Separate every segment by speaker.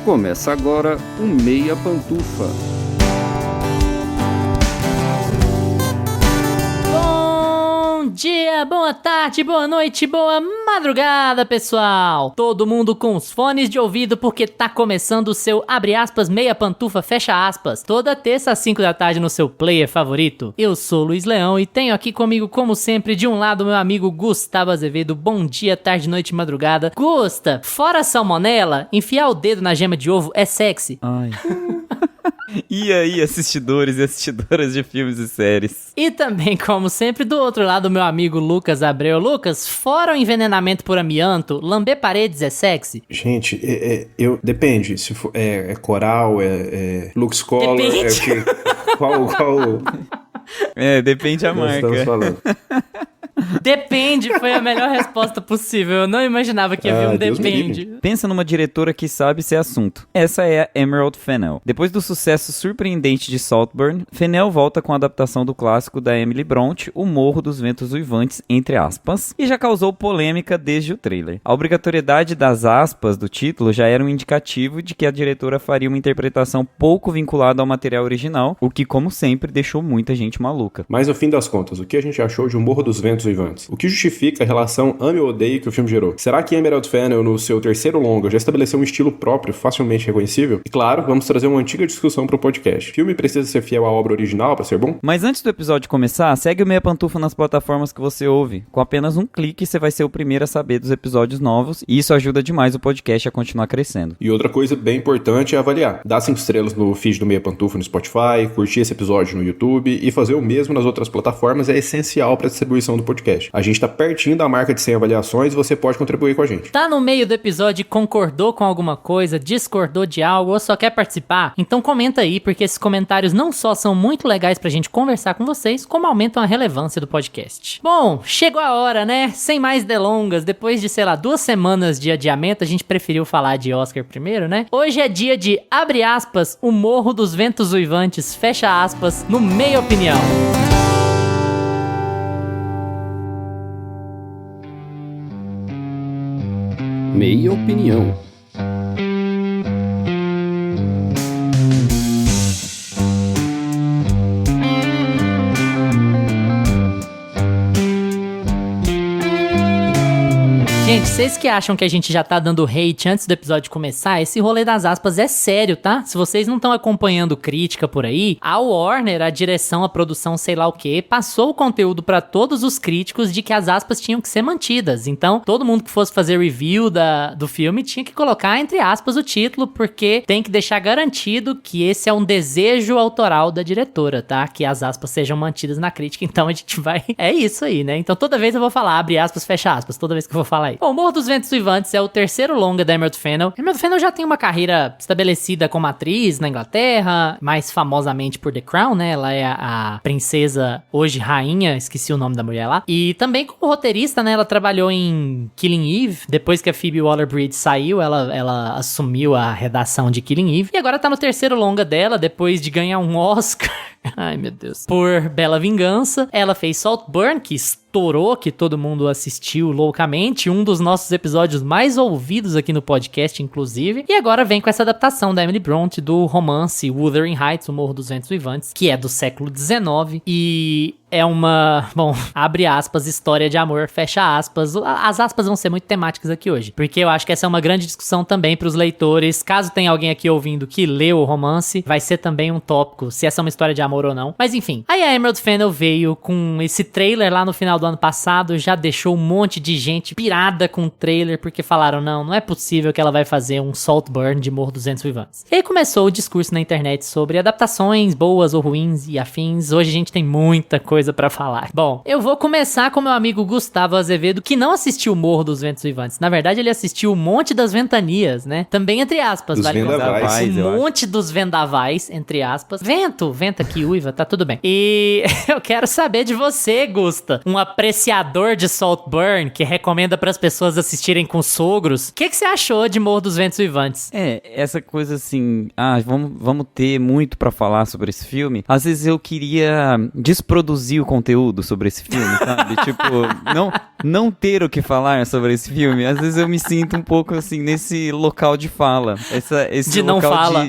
Speaker 1: Começa agora o Meia Pantufa.
Speaker 2: Bom dia, boa tarde, boa noite, boa madrugada, pessoal! Todo mundo com os fones de ouvido porque tá começando o seu, abre aspas, Meia Pantufa, fecha aspas, toda terça às 5 da tarde no seu player favorito. Eu sou o Luiz Leão e tenho aqui comigo, como sempre, de um lado, meu amigo Gustavo Azevedo. Bom dia, tarde, noite, madrugada. Gusta, fora salmonela, enfiar o dedo na gema de ovo é sexy.
Speaker 3: Ai. E aí, assistidores e assistidoras de filmes e séries?
Speaker 2: E também, como sempre, do outro lado, meu amigo Lucas Abreu. Lucas, fora o envenenamento por amianto, lamber paredes é sexy?
Speaker 4: Gente, depende. Se for coral, Lux Color,
Speaker 2: depende.
Speaker 4: Qual
Speaker 3: Depende a marca.
Speaker 4: Estamos falando.
Speaker 2: Depende, foi a melhor resposta possível. Eu não imaginava que havia um depende.
Speaker 3: Pensa numa diretora que sabe esse assunto. Essa é a Emerald Fennell. Depois do sucesso surpreendente de Saltburn, Fennell volta com a adaptação do clássico da Emily Brontë, O Morro dos Ventos Uivantes, entre aspas, e já causou polêmica desde o trailer. A obrigatoriedade das aspas do título já era um indicativo de que a diretora faria uma interpretação pouco vinculada ao material original, o que, como sempre, deixou muita gente maluca.
Speaker 4: Mas, no fim das contas, o que a gente achou de O Morro dos Ventos Uivantes? O que justifica a relação ame ou odeio que o filme gerou? Será que Emerald Fennell, no seu terceiro longa, já estabeleceu um estilo próprio, facilmente reconhecível? E claro, vamos trazer uma antiga discussão pro podcast. O filme precisa ser fiel à obra original para ser bom?
Speaker 3: Mas antes do episódio começar, segue o Meia Pantufa nas plataformas que você ouve. Com apenas um clique, você vai ser o primeiro a saber dos episódios novos, e isso ajuda demais o podcast a continuar crescendo.
Speaker 4: E outra coisa bem importante é avaliar. Dá 5 estrelas no feed do Meia Pantufa no Spotify, curtir esse episódio no YouTube e fazer o mesmo nas outras plataformas é essencial para a distribuição do podcast. A gente tá pertinho da marca de 100 avaliações e você pode contribuir com a gente.
Speaker 2: Tá no meio do episódio e concordou com alguma coisa, discordou de algo ou só quer participar? Então comenta aí, porque esses comentários não só são muito legais pra gente conversar com vocês, como aumentam a relevância do podcast. Bom, chegou a hora, né? Sem mais delongas, depois de, 2 semanas de adiamento, a gente preferiu falar de Oscar primeiro, né? Hoje é dia de, abre aspas, O Morro dos Ventos Uivantes, fecha aspas, no Meia Opinião.
Speaker 1: Meia Opinião.
Speaker 2: Gente, vocês que acham que a gente já tá dando hate antes do episódio começar, esse rolê das aspas é sério, tá? Se vocês não estão acompanhando crítica por aí, a Warner, a direção, a produção, sei lá o que, passou o conteúdo pra todos os críticos de que as aspas tinham que ser mantidas. Então, todo mundo que fosse fazer review do filme tinha que colocar, entre aspas, o título, porque tem que deixar garantido que esse é um desejo autoral da diretora, tá? Que as aspas sejam mantidas na crítica. Então, a gente vai... É isso aí, né? Então, toda vez eu vou falar, abre aspas, fecha aspas, toda vez que eu vou falar isso. Bom, Morro dos Ventos Uivantes é o terceiro longa da Emerald Fennell. Emerald Fennell já tem uma carreira estabelecida como atriz na Inglaterra, mais famosamente por The Crown, né? Ela é a princesa, hoje rainha, esqueci o nome da mulher lá. E também como roteirista, né? Ela trabalhou em Killing Eve. Depois que a Phoebe Waller-Bridge saiu, ela assumiu a redação de Killing Eve. E agora tá no terceiro longa dela, depois de ganhar um Oscar. Ai, meu Deus. Por Bela Vingança. Ela fez Saltburn, que estourou, que todo mundo assistiu loucamente. Um dos nossos episódios mais ouvidos aqui no podcast, inclusive. E agora vem com essa adaptação da Emily Brontë do romance Wuthering Heights, O Morro dos Ventos Uivantes, que é do século XIX. E é uma, bom, abre aspas, história de amor, fecha aspas. As aspas vão ser muito temáticas aqui hoje, porque eu acho que essa é uma grande discussão também pros leitores. Caso tenha alguém aqui ouvindo que leu o romance, vai ser também um tópico, se essa é uma história de amor ou não. Mas enfim, aí a Emerald Fennell veio com esse trailer lá no final do ano passado, já deixou um monte de gente pirada com o trailer, porque falaram, não é possível que ela vai fazer um Saltburn de Morro dos Ventos Uivantes. E aí começou o discurso na internet sobre adaptações boas ou ruins e afins. Hoje a gente tem muita coisa pra falar. Bom, eu vou começar com meu amigo Gustavo Azevedo, que não assistiu Morro dos Ventos Uivantes. Na verdade, ele assistiu o Monte das Ventanias, né? Também entre aspas,
Speaker 4: dos
Speaker 2: vale
Speaker 4: vendavais,
Speaker 2: o Monte dos Vendavais, entre aspas. Venta que uiva, tá tudo bem. E eu quero saber de você, Gusta, um apreciador de Saltburn, que recomenda pras pessoas assistirem com sogros. O que você achou de Morro dos Ventos Uivantes?
Speaker 3: Essa coisa assim, vamos ter muito pra falar sobre esse filme. Às vezes eu queria desproduzir vazio conteúdo sobre esse filme, sabe? Tipo, não ter o que falar sobre esse filme. Às vezes eu me sinto um pouco assim nesse local de fala. Esse
Speaker 2: de não
Speaker 3: local
Speaker 2: fala.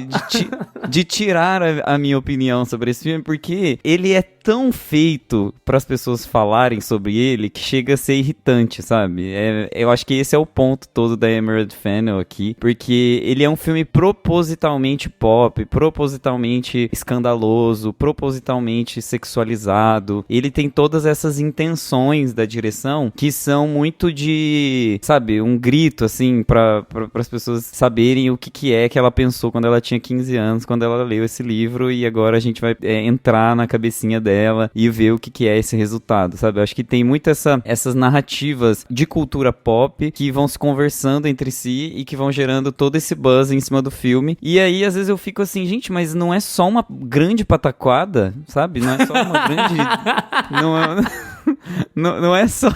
Speaker 3: de tirar a minha opinião sobre esse filme, porque ele é tão feito para as pessoas falarem sobre ele que chega a ser irritante, sabe? Eu acho que esse é o ponto todo da Emerald Fennell aqui, porque ele é um filme propositalmente pop, propositalmente escandaloso, propositalmente sexualizado. Ele tem todas essas intenções da direção que são muito de, sabe, um grito, assim, para as pessoas saberem o que é que ela pensou quando ela tinha 15 anos, quando ela leu esse livro, e agora a gente vai entrar na cabecinha dela e ver o que é esse resultado, sabe? Eu acho que tem muito essas narrativas de cultura pop que vão se conversando entre si e que vão gerando todo esse buzz em cima do filme. E aí, às vezes eu fico assim, gente, mas não é só uma grande pataquada, sabe? Não é só uma grande... Não é só...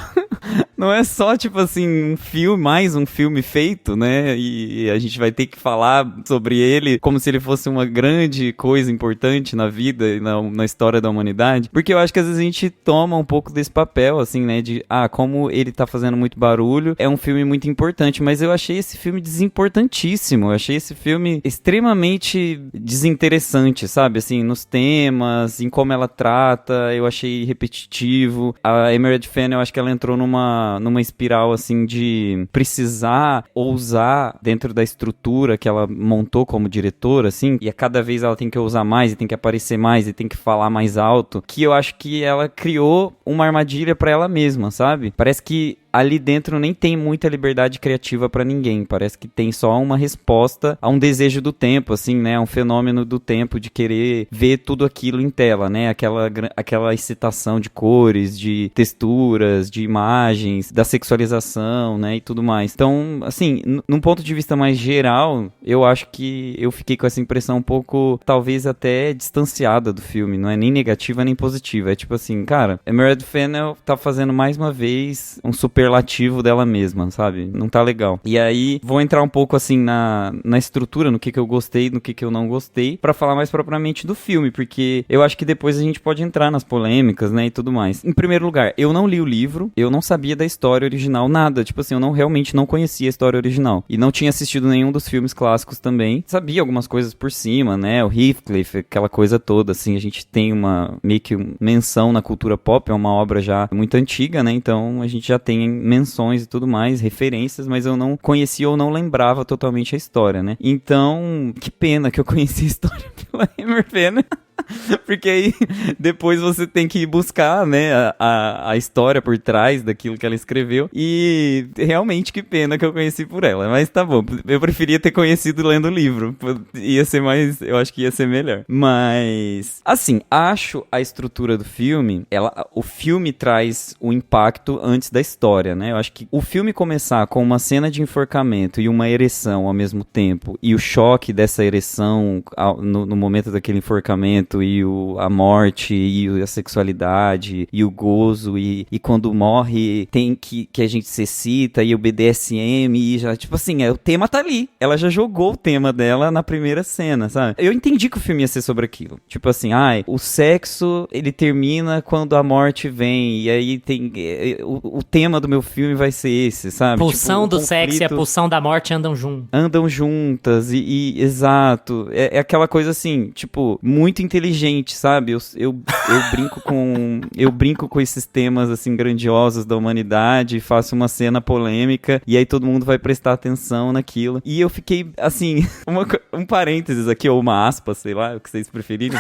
Speaker 3: Não é só, tipo assim, mais um filme feito, né? E a gente vai ter que falar sobre ele como se ele fosse uma grande coisa importante na vida e na história da humanidade. Porque eu acho que às vezes a gente toma um pouco desse papel, assim, né? De, como ele tá fazendo muito barulho, é um filme muito importante. Mas eu achei esse filme desimportantíssimo. Eu achei esse filme extremamente desinteressante, sabe? Assim, nos temas, em como ela trata, eu achei repetitivo. A Emerald Fennell, eu acho que ela entrou numa espiral, assim, de precisar ousar dentro da estrutura que ela montou como diretora, assim, e a cada vez ela tem que ousar mais, e tem que aparecer mais, e tem que falar mais alto, que eu acho que ela criou uma armadilha pra ela mesma, sabe? Parece que ali dentro nem tem muita liberdade criativa pra ninguém, parece que tem só uma resposta a um desejo do tempo, assim, né, um fenômeno do tempo de querer ver tudo aquilo em tela, né, aquela excitação de cores, de texturas, de imagens, da sexualização, né, e tudo mais. Então, assim, num ponto de vista mais geral, eu acho que eu fiquei com essa impressão um pouco, talvez até distanciada do filme, não é nem negativa nem positiva, é tipo assim, cara, Emerald Fennell tá fazendo mais uma vez um superlativo dela mesma, sabe? Não tá legal. E aí, vou entrar um pouco assim na estrutura, no que eu gostei, no que eu não gostei, pra falar mais propriamente do filme, porque eu acho que depois a gente pode entrar nas polêmicas, né, e tudo mais. Em primeiro lugar, eu não li o livro, eu não sabia da história original, nada. Tipo assim, eu realmente não conhecia a história original. E não tinha assistido nenhum dos filmes clássicos também. Sabia algumas coisas por cima, né, o Heathcliff, aquela coisa toda, assim, a gente tem meio que menção na cultura pop, é uma obra já muito antiga, né, então a gente já tem menções e tudo mais, referências, mas eu não conhecia ou não lembrava totalmente a história, né? Então, que pena que eu conheci a história pela Emerald Fennell. Porque aí depois você tem que buscar, né, a história por trás daquilo que ela escreveu. E realmente que pena que eu conheci por ela. Mas tá bom, eu preferia ter conhecido lendo o livro. Ia ser mais, eu acho que ia ser melhor. Mas, assim, acho a estrutura do filme, o filme traz o impacto antes da história, né? Eu acho que o filme começar com uma cena de enforcamento e uma ereção ao mesmo tempo, e o choque dessa ereção no momento daquele enforcamento, e a morte, e a sexualidade, e o gozo, e quando morre tem que a gente se excita, e o BDSM, e já, tipo assim, o tema tá ali. Ela já jogou o tema dela na primeira cena, sabe? Eu entendi que o filme ia ser sobre aquilo. Tipo assim, o sexo, ele termina quando a morte vem, e aí tem... O tema do meu filme vai ser esse, sabe?
Speaker 2: Pulsão
Speaker 3: tipo,
Speaker 2: do sexo e a pulsão da morte andam juntos.
Speaker 3: Andam juntas, exato. É aquela coisa assim, tipo, muito inteligente, sabe? Eu brinco com esses temas, assim, grandiosos da humanidade, faço uma cena polêmica, e aí todo mundo vai prestar atenção naquilo. E eu fiquei, assim, um parênteses aqui, ou uma aspa, sei lá, o que vocês preferirem.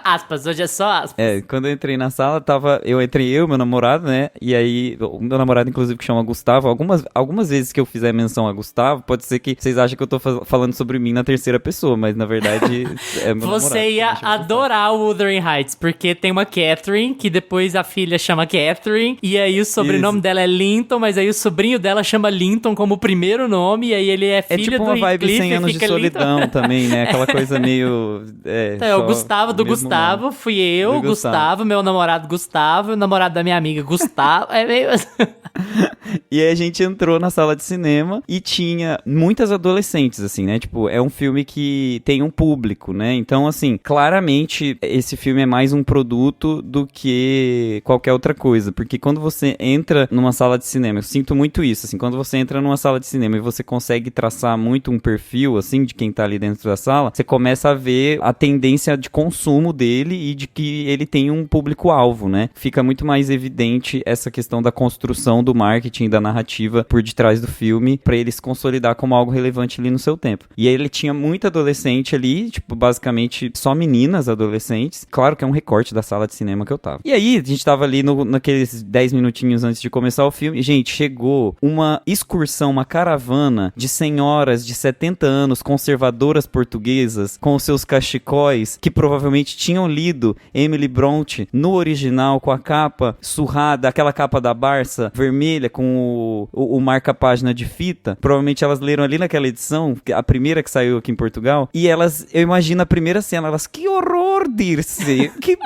Speaker 2: Aspas, hoje é só aspas.
Speaker 3: Quando eu entrei na sala, eu e meu namorado, né? E aí, o meu namorado, inclusive, que chama Gustavo, algumas vezes que eu fizer menção a Gustavo, pode ser que vocês achem que eu tô falando sobre mim na terceira pessoa, mas na verdade é meu namorado.
Speaker 2: Você ia adorar o Wuthering Heights, porque tem uma Catherine, que depois a filha chama Catherine, e aí o sobrenome dela é Linton, mas aí o sobrinho dela chama Linton como primeiro nome, e aí ele é filho
Speaker 3: tipo
Speaker 2: do
Speaker 3: uma vibe
Speaker 2: Heathcliff,
Speaker 3: 100 anos de solidão
Speaker 2: Linton.
Speaker 3: também, né? Aquela coisa meio...
Speaker 2: Então, o Gustavo do Gustavo, nome. Fui eu, Gustavo, meu namorado Gustavo, o namorado da minha amiga Gustavo, é meio...
Speaker 3: E aí a gente entrou na sala de cinema e tinha muitas adolescentes, assim, né? Tipo, é um filme que tem um público, né? Então, assim, claramente esse filme é mais um produto do que qualquer outra coisa. Porque quando você entra numa sala de cinema, eu sinto muito isso, assim, quando você entra numa sala de cinema e você consegue traçar muito um perfil, assim, de quem tá ali dentro da sala, você começa a ver a tendência de consumo dele e de que ele tem um público-alvo, né? Fica muito mais evidente essa questão da construção do marketing, da narrativa por detrás do filme, pra ele se consolidar como algo relevante ali no seu tempo. E aí ele tinha muita adolescente ali, tipo, basicamente só meninas adolescentes. Claro que é um recorte da sala de cinema que eu tava. E aí, a gente tava ali naqueles 10 minutinhos antes de começar o filme, e, gente, chegou uma excursão, uma caravana de senhoras de 70 anos, conservadoras portuguesas, com os seus cachecóis, que provavelmente tinham lido Emily Brontë no original, com a capa surrada, aquela capa da Barça vermelha com o marca-página de fita. Provavelmente elas leram ali naquela edição, a primeira que saiu aqui em Portugal, e elas, eu imagino a primeira cena, elas, que horror, Dirce, que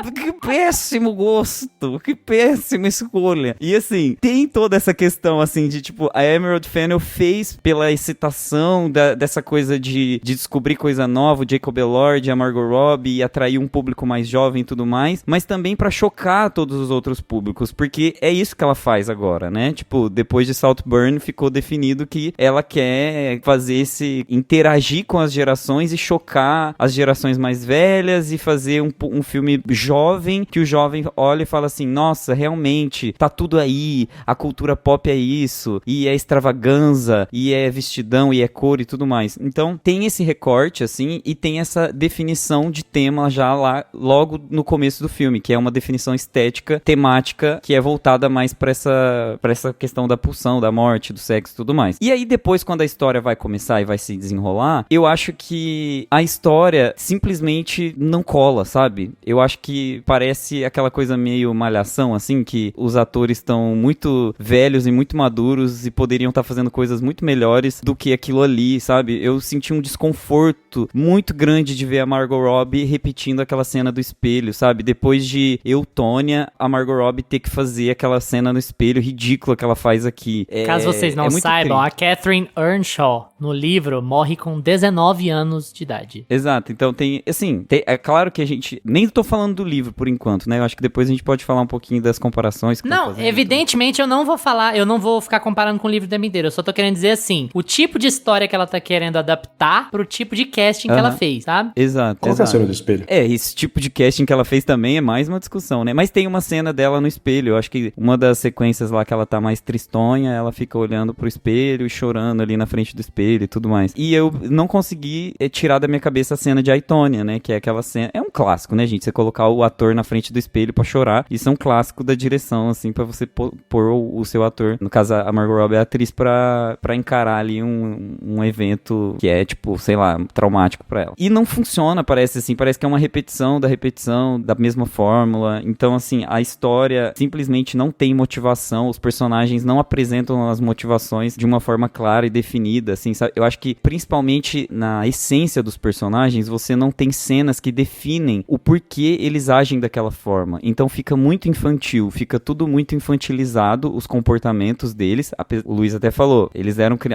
Speaker 3: péssimo gosto, que péssima escolha. E assim, tem toda essa questão assim de tipo, a Emerald Fennell fez pela excitação dessa coisa de descobrir coisa nova, o Jacob Elord, a Margot Robbie, e atrair um público mais jovem e tudo mais, mas também pra chocar todos os outros públicos, porque é isso que ela faz agora, né? Tipo, depois de Saltburn ficou definido que ela quer fazer esse interagir com as gerações e chocar as gerações mais velhas e fazer um filme jovem, que o jovem olha e fala assim, nossa, realmente, tá tudo aí, a cultura pop é isso, e é extravaganza, e é vestidão, e é cor e tudo mais. Então, tem esse recorte, assim, e tem essa definição de tema já lá, logo no começo do filme, que é uma definição estética, temática, que é voltada mais pra essa questão da pulsão, da morte, do sexo e tudo mais. E aí, depois, quando a história vai começar e vai se desenrolar, eu acho que a história simplesmente não cola, sabe? Eu acho que parece aquela coisa meio malhação, assim, que os atores estão muito velhos e muito maduros e poderiam estar fazendo coisas muito melhores do que aquilo ali, sabe? Eu senti um desconforto muito grande de ver a Margot Robbie repetindo aquela cena do espelho, sabe? Depois de Eutônia, a Margot Robbie ter que fazer aquela cena no espelho ridícula que ela faz aqui.
Speaker 2: Caso vocês não saibam, a Catherine Earnshaw, no livro, morre com 19 anos de idade.
Speaker 3: Exato, então tem, assim, é claro que a gente, nem tô falando do livro por enquanto, né? Eu acho que depois a gente pode falar um pouquinho das comparações.
Speaker 2: Não, evidentemente eu não vou ficar comparando com o livro da Mideira, eu só tô querendo dizer assim, o tipo de história que ela tá querendo adaptar pro tipo de casting que ela fez, sabe?
Speaker 3: Exato.
Speaker 4: Qual que é a cena do espelho?
Speaker 3: Esse tipo de casting que ela fez também é mais uma discussão, né? Mas tem uma cena dela no espelho, eu acho que uma das sequências lá que ela tá mais tristonha, ela fica olhando pro espelho e chorando ali na frente do espelho e tudo mais. E eu não consegui tirar da minha cabeça a cena de Aitonia, né? Que é aquela cena, é um clássico, né, gente? Você colocar o ator na frente do espelho pra chorar, isso é um clássico da direção, assim, pra você pôr o seu ator, no caso a Margot Robbie é a atriz pra encarar ali um evento que é, tipo, sei lá, traumático pra ela. E não funciona, parece que é uma repetição da mesma fórmula. Então, assim, a história simplesmente não tem motivação, os personagens não apresentam as motivações de uma forma clara e definida, assim, sabe? Eu acho que, principalmente na essência dos personagens, você não tem cenas que definem o porquê eles agem daquela forma. Então fica muito infantil, fica tudo muito infantilizado, os comportamentos deles. O Luiz até falou,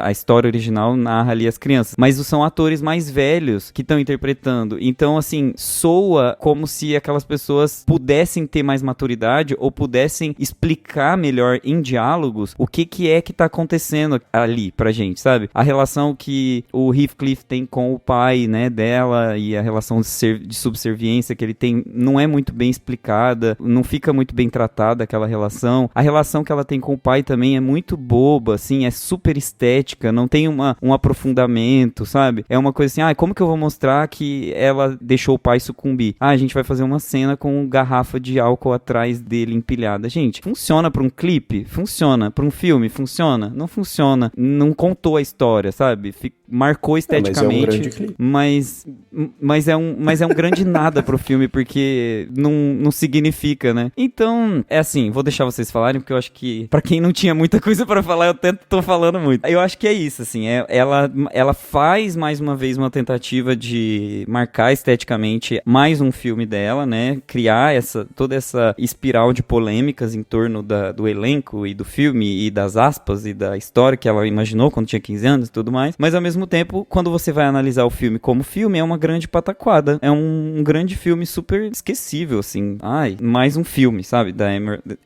Speaker 3: a história original narra ali as crianças, mas são atores mais velhos que estão interpretando. Então, assim, soa como se aquelas pessoas pudessem ter mais maturidade ou pudessem explicar melhor em diálogos o que é que tá acontecendo ali pra gente, sabe? A relação que o Heathcliff tem com o pai, né, dela, e a relação de subserviência que ele tem não é muito bem explicada, não fica muito bem tratada aquela relação. A relação que ela tem com o pai também é muito boba, assim, é super estética, não tem um aprofundamento, sabe? É uma coisa assim, como que eu vou mostrar que ela deixou o pai sucumbir? A gente vai fazer uma cena com garrafa de álcool atrás dele empilhada. Gente, funciona pra um clipe? Funciona. Pra um filme? Funciona? Não funciona. Não contou a história, sabe? marcou esteticamente, mas é um grande nada pro filme, porque não significa, né? Então, é assim, vou deixar vocês falarem, porque eu acho que, pra quem não tinha muita coisa pra falar, eu até tô falando muito. Eu acho que é isso, assim, ela faz mais uma vez uma tentativa de marcar esteticamente mais um filme dela, né? Criar toda essa espiral de polêmicas em torno do elenco e do filme e das aspas e da história que ela imaginou quando tinha 15 anos e tudo mais. Mas ao mesmo tempo, quando você vai analisar o filme como filme, é uma grande pataquada. É um grande filme super esquecível, assim. Ai, mais um filme, sabe? Da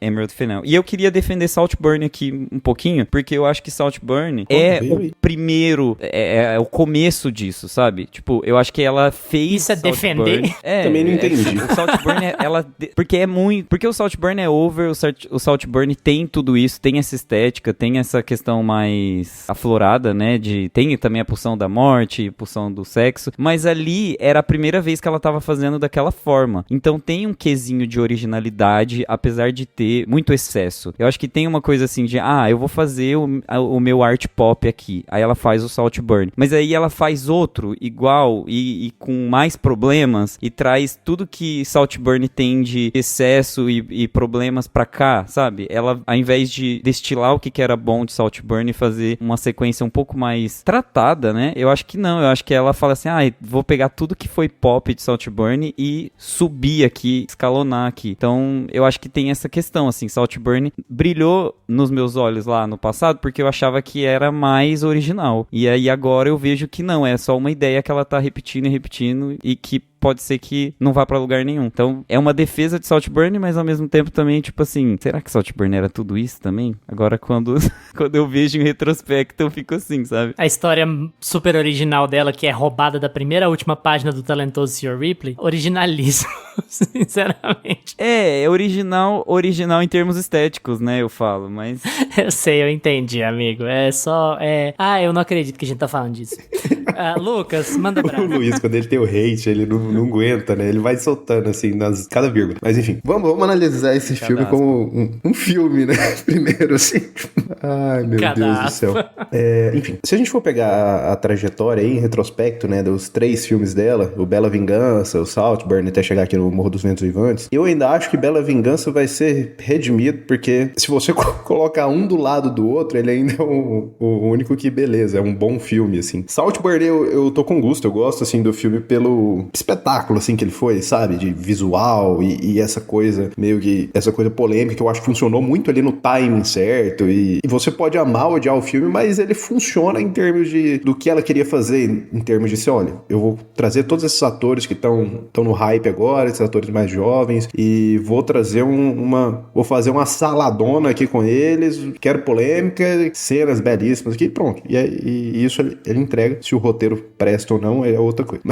Speaker 3: Emerald Fennell. E eu queria defender Saltburn aqui um pouquinho, porque eu acho que Saltburn é o primeiro, é o começo disso, sabe? Tipo, eu acho que ela fez
Speaker 2: isso é
Speaker 3: Saltburn.
Speaker 2: defender?
Speaker 4: Também não entendi.
Speaker 3: O Saltburn, porque o Saltburn é over, o Saltburn tem tudo isso, tem essa estética, tem essa questão mais aflorada, né? Tem também a pulsão da morte, a pulsão do sexo, mas ali era a primeira vez que ela tava fazendo daquela forma. Então tem um quesinho de originalidade, apesar de ter muito excesso. Eu acho que tem uma coisa assim de, eu vou fazer o meu art pop aqui. Aí ela faz o Saltburn. Mas aí ela faz outro igual e com mais problemas e traz tudo que Saltburn tem de excesso e problemas pra cá, sabe? Ela, ao invés de destilar o que era bom de Saltburn e fazer uma sequência um pouco mais tratada, né? Eu acho que não. Eu acho que ela fala assim, vou pegar tudo que foi pop de Saltburn e subir aqui, escalonar aqui. Então, eu acho que tem essa questão, assim, Saltburn brilhou nos meus olhos lá no passado porque eu achava que era mais original. E aí agora eu vejo que não, é só uma ideia que ela tá repetindo e repetindo e que pode ser que não vá pra lugar nenhum. Então, é uma defesa de Saltburn, mas ao mesmo tempo também, tipo assim, será que Saltburn era tudo isso também? Agora, quando eu vejo em retrospecto, eu fico assim, sabe?
Speaker 2: A história super original dela, que é roubada da primeira à última página do talentoso Sr. Ripley, originalíssimo, sinceramente.
Speaker 3: É original em termos estéticos, né, eu falo, mas...
Speaker 2: Eu sei, eu entendi, amigo. Eu não acredito que a gente tá falando disso. Lucas, manda pra
Speaker 4: O Luiz, quando ele tem o hate, ele não aguenta, né? Ele vai soltando, assim, cada vírgula. Mas, enfim, vamos analisar esse filme como um filme, né? Primeiro, assim. Ai, meu Deus do céu. Enfim, se a gente for pegar a trajetória aí, em retrospecto, né, dos 3 filmes dela, o Bela Vingança, o Saltburn, até chegar aqui no Morro dos Ventos Uivantes, eu ainda acho que Bela Vingança vai ser redimido, porque se você colocar um do lado do outro, ele ainda é o único que, beleza, é um bom filme, assim. Saltburn, eu tô com gosto, eu gosto, assim, do filme pelo espetáculo, assim, que ele foi, sabe? De visual e essa coisa, meio que, essa coisa polêmica que eu acho que funcionou muito ali no timing certo, e você pode amar ou odiar o filme, mas ele funciona em termos do que ela queria fazer, em termos de ser, olha, eu vou trazer todos esses atores que estão no hype agora, esses atores mais jovens, e vou trazer vou fazer uma saladona aqui com eles, quero polêmica, cenas belíssimas aqui, pronto. E isso ele entrega. Se o roteiro presta ou não, é outra coisa.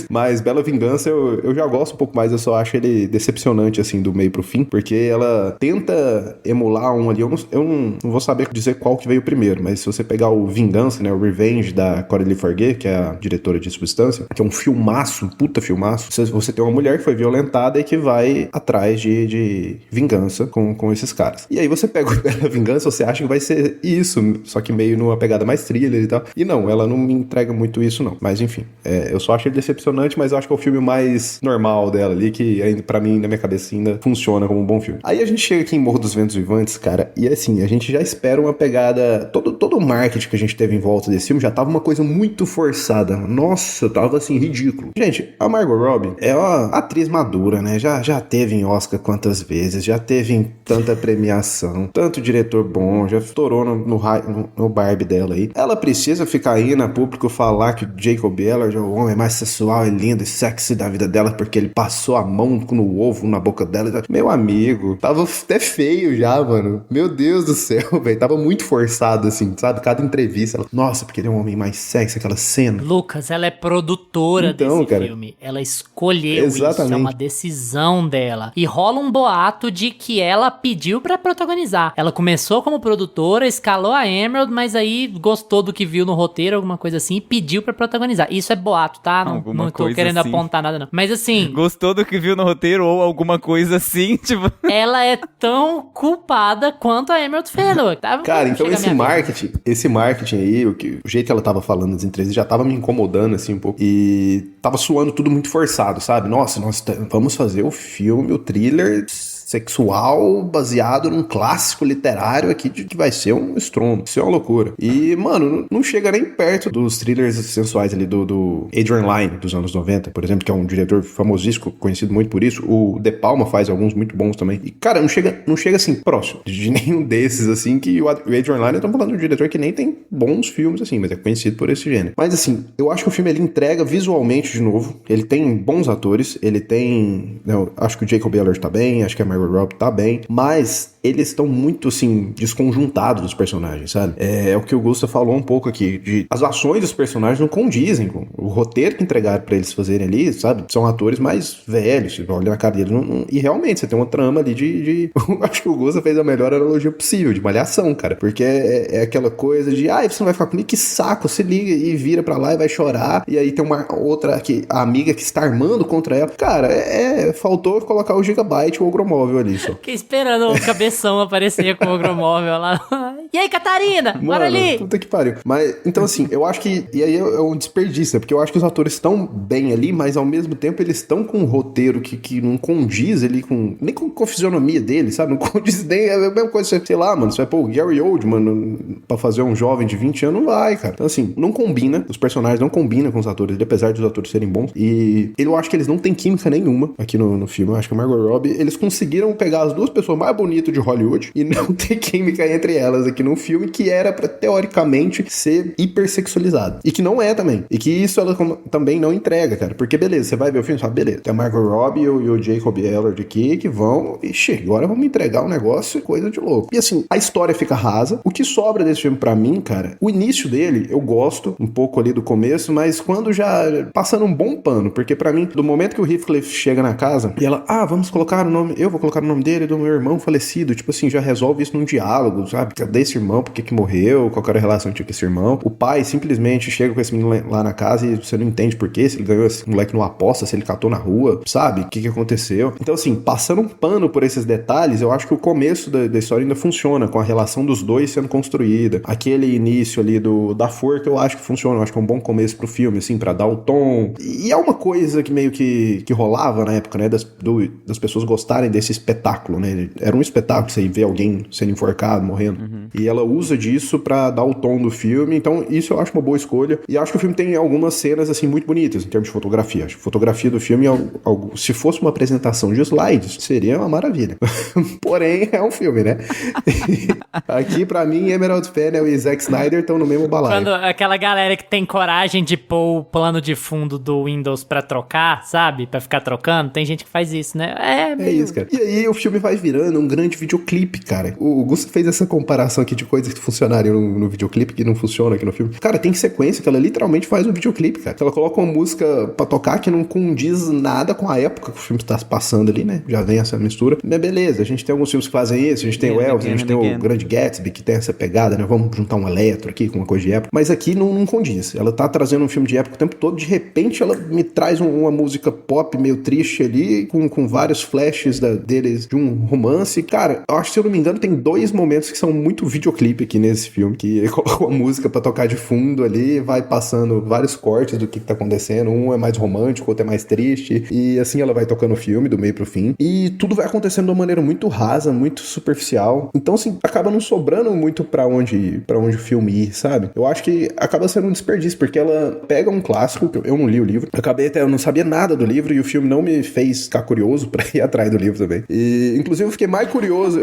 Speaker 4: Mas Bela Vingança eu já gosto um pouco mais, eu só acho ele decepcionante, assim, do meio pro fim, porque ela tenta emular um ali, eu não vou saber dizer qual que veio primeiro, mas se você pegar o Vingança, né, o Revenge da Coralie Farguet, que é a diretora de Substância, que é um filmaço, um puta filmaço, você tem uma mulher que foi violentada e que vai atrás de vingança com esses caras. E aí você pega o Bela Vingança, você acha que vai ser isso, só que meio numa pegada mais thriller e tal, e não, ela não me entrega muito isso não, mas enfim, eu só acho ele decepcionante, mas eu acho que é o filme mais normal dela ali, que ainda, pra mim, na minha cabeça, ainda funciona como um bom filme. Aí a gente chega aqui em Morro dos Ventos Uivantes, cara, e assim, a gente já espera uma pegada, todo o marketing que a gente teve em volta desse filme já tava uma coisa muito forçada. Nossa, tava assim, ridículo. Gente, a Margot Robbie é uma atriz madura, né? Já teve em Oscar quantas vezes, já teve em tanta premiação, tanto diretor bom, já estourou no Barbie dela aí. Ela precisa ficar aí na público falar que o Jacob Ballard é o homem mais sensual e lindo e sexy da vida dela porque ele passou a mão no ovo na boca dela. Meu amigo, tava até feio já, mano. Meu Deus do céu, velho. Tava muito forçado, assim, sabe? Cada entrevista, ela, nossa, porque ele é um homem mais sexy, aquela cena.
Speaker 2: Lucas, ela é produtora desse filme. Ela escolheu isso, é uma decisão dela. E rola um boato de que ela pediu pra protagonizar. Ela começou como produtora, escalou a Emerald, mas aí gostou do que viu no roteiro, alguma coisa assim, e pediu pra protagonizar. Isso é boato, tá? Não tô querendo assim apontar nada, não. Mas assim...
Speaker 3: Gostou do que viu no roteiro ou alguma coisa assim, tipo...
Speaker 2: Ela é tão culpada quanto a Emerald Fennell. Tá?
Speaker 4: Cara, então
Speaker 2: Chega a minha vez.
Speaker 4: esse marketing aí, o jeito que ela tava falando nas entrevistas já tava me incomodando, assim, um pouco. E tava suando tudo muito forçado, sabe? Nossa, nós vamos fazer o filme, o thriller sexual baseado num clássico literário aqui que vai ser um estrondo. Isso é uma loucura. E, mano, não chega nem perto dos thrillers sensuais ali do Adrian Lyne, dos anos 90, por exemplo, que é um diretor famosíssimo, conhecido muito por isso. O De Palma faz alguns muito bons também. E, cara, não chega assim, próximo de nenhum desses, assim, que o Adrian Lyne, eu tô falando de um diretor que nem tem bons filmes, assim, mas é conhecido por esse gênero. Mas, assim, eu acho que o filme, ele entrega visualmente, de novo, ele tem bons atores, ele tem... Eu acho que o Jacob Elord tá bem, acho que a Margot Robbie tá bem, mas eles estão muito, assim, desconjuntados, os personagens, sabe? É o que o Gusta falou um pouco aqui, as ações dos personagens não condizem com o roteiro que entregaram pra eles fazerem ali, sabe? São atores mais velhos, você olha na cara deles, e realmente, você tem uma trama ali de acho que o Gusta fez a melhor analogia possível, de malhação, cara, porque é aquela coisa de, você não vai ficar comigo, que saco, se liga e vira pra lá e vai chorar, e aí tem uma outra, a amiga que está armando contra ela, cara, faltou colocar o Gigabyte, o Ogromóvel ali, só.
Speaker 2: Fiquei esperando o cabeção aparecer com o Ogromóvel lá. E aí, Catarina?
Speaker 4: Mano,
Speaker 2: bora ali!
Speaker 4: Puta que pariu. Mas, então assim, eu acho que... E aí é um desperdício, porque eu acho que os atores estão bem ali, mas ao mesmo tempo eles estão com um roteiro que não condiz ali com... Nem com a fisionomia dele, sabe? Não condiz nem... É a mesma coisa, sei lá, mano, você vai pôr o Gary Oldman pra fazer um jovem de 20 anos, não vai, cara. Então assim, não combina. Os personagens não combinam com os atores, apesar dos atores serem bons. E eu acho que eles não têm química nenhuma aqui no filme. Eu acho que a Margot Robbie, eles conseguiram pegar as duas pessoas mais bonitas de Hollywood e não ter química entre elas aqui no filme, que era pra, teoricamente, ser hipersexualizado. E que não é também. E que isso ela também não entrega, cara. Porque, beleza, você vai ver o filme e fala, beleza, tem a Margot Robbie e o Jacob Elord aqui que vão... Ixi, agora vamos entregar um negócio, coisa de louco. E assim, a história fica rasa. O que sobra desse filme pra mim, cara, o início dele, eu gosto um pouco ali do começo, mas quando já... Passando um bom pano, porque pra mim, do momento que o Heathcliff chega na casa e ela, vamos colocar o nome... Eu vou colocar o nome dele, do meu irmão falecido. Tipo assim, já resolve isso num diálogo, sabe? Cadê esse irmão? Por que morreu? Qual era a relação que tinha com esse irmão? O pai simplesmente chega com esse menino lá na casa e você não entende por quê, se ele ganhou esse moleque numa aposta, se ele catou na rua, sabe? O que aconteceu? Então, assim, passando um pano por esses detalhes, eu acho que o começo da história ainda funciona, com a relação dos dois sendo construída. Aquele início ali da forca, eu acho que funciona. Eu acho que é um bom começo pro filme, assim, pra dar o tom. E é uma coisa que meio que rolava na época, né? Das pessoas gostarem desse espetáculo, né? Era um espetáculo, você ver alguém sendo enforcado, morrendo. E ela usa disso pra dar o tom do filme, então isso eu acho uma boa escolha. E acho que o filme tem algumas cenas, assim, muito bonitas em termos de fotografia. Acho que a fotografia do filme, se fosse uma apresentação de slides, seria uma maravilha. Porém, é um filme, né? Aqui, pra mim, Emerald Fennell e Zack Snyder estão no mesmo balaio.
Speaker 2: Quando aquela galera que tem coragem de pôr o plano de fundo do Windows pra trocar, sabe? Pra ficar trocando, tem gente que faz isso, né?
Speaker 4: É isso, cara. E aí o filme vai virando um grande videoclipe, cara. O Gusto fez essa comparação aqui de coisas que funcionariam no videoclipe que não funciona aqui no filme. Cara, tem sequência que ela literalmente faz um videoclipe, cara. Ela coloca uma música pra tocar que não condiz nada com a época que o filme tá passando ali, né? Já vem essa mistura. Mas beleza, a gente tem alguns filmes que fazem isso, a gente tem o Elvis, a gente tem o Grande Gatsby, que tem essa pegada, né? Vamos juntar um eletro aqui com uma coisa de época. Mas aqui não condiz. Ela tá trazendo um filme de época o tempo todo, de repente ela me traz uma música pop meio triste ali, com vários flashes deles de um romance. Cara, eu acho que, se eu não me engano, tem 2 momentos que são muito videoclipe aqui nesse filme, que ele colocou a música pra tocar de fundo ali, vai passando vários cortes do que tá acontecendo. Um é mais romântico, outro é mais triste, e assim ela vai tocando o filme, do meio pro fim, e tudo vai acontecendo de uma maneira muito rasa, muito superficial. Então, assim, acaba não sobrando muito pra onde o filme ir, sabe? Eu acho que acaba sendo um desperdício, porque ela pega um clássico, que eu não li o livro, eu não sabia nada do livro, e o filme não me fez ficar curioso pra ir atrás do livro também. E, inclusive, eu fiquei mais curioso,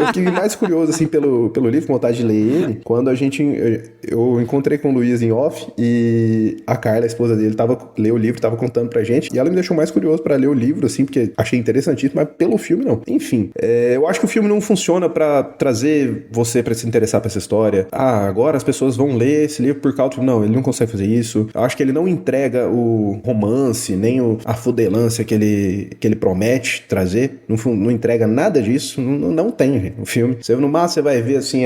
Speaker 4: assim, pelo livro, com vontade de ler ele, quando eu encontrei com o Luiz em off, e a Carla, a esposa dele, leu o livro, tava contando pra gente, e ela me deixou mais curioso pra ler o livro, assim, porque achei interessantíssimo, mas pelo filme não. Enfim, eu acho que o filme não funciona pra trazer você pra se interessar pra essa história. Agora as pessoas vão ler esse livro por causa... Não, ele não consegue fazer isso. Eu acho que ele não entrega o romance, nem a fudelância que ele promete trazer. Não entrega nada disso. Não tem, gente, o filme. No máximo você vai ver, assim,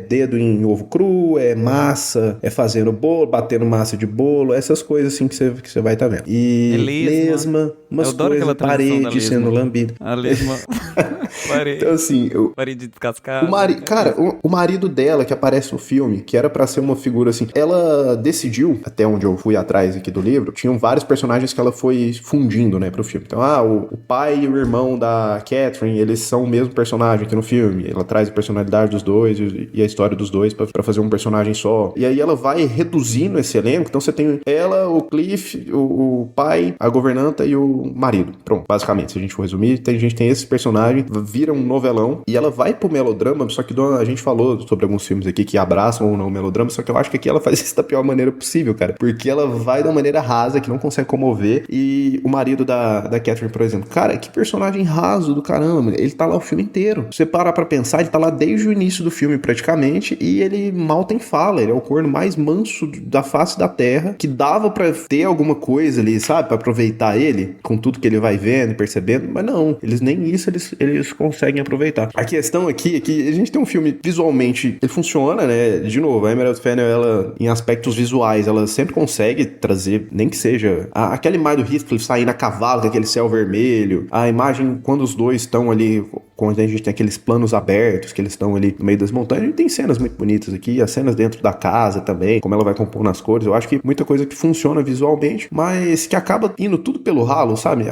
Speaker 4: dedo em ovo cru, massa, fazendo bolo, batendo massa de bolo, essas coisas, assim, que você vai estar vendo. E lesma, umas coisas, parede sendo lambida.
Speaker 3: A lesma. Parei.
Speaker 4: Então, assim,
Speaker 3: Parei de descascar.
Speaker 4: Cara, o marido dela que aparece no filme, que era pra ser uma figura assim, ela decidiu, até onde eu fui atrás aqui do livro, tinham vários personagens que ela foi fundindo, né, pro filme. Então, o pai e o irmão da Catherine, eles são o mesmo personagem aqui no filme. Ela traz a personalidade dos dois e a história dos dois pra fazer um personagem só. E aí ela vai reduzindo esse elenco. Então você tem ela, o Cliff, o pai, a governanta e o marido. Pronto, basicamente, se a gente for resumir, a gente tem esse personagem, vira um novelão e ela vai pro melodrama, só que a gente falou sobre alguns filmes aqui que abraçam ou não o melodrama, só que eu acho que aqui ela faz isso da pior maneira possível, cara. Porque ela vai da maneira rasa, que não consegue comover, e o marido da Catherine, por exemplo, cara, que personagem raso do caramba, ele tá lá o filme inteiro. Se você parar pra pensar, ele tá lá desde o início do filme, praticamente, e ele mal tem fala, ele é o corno mais manso da face da terra, que dava pra ter alguma coisa ali, sabe, pra aproveitar ele, com tudo que ele vai vendo e percebendo, mas não, nem isso eles conseguem aproveitar. A questão aqui é que a gente tem um filme visualmente, ele funciona, né, de novo, a Emerald Fennell, ela, em aspectos visuais, ela sempre consegue trazer, nem que seja, aquela imagem do Heathcliff saindo a cavalo, com aquele céu vermelho, a imagem quando os dois estão ali, quando a gente tem aqueles planos abertos, que eles estão ali no meio das montanhas, a gente tem cenas muito bonitas aqui, as cenas dentro da casa também, como ela vai compor nas cores, eu acho que muita coisa que funciona visualmente, mas que acaba indo tudo pelo ralo, sabe?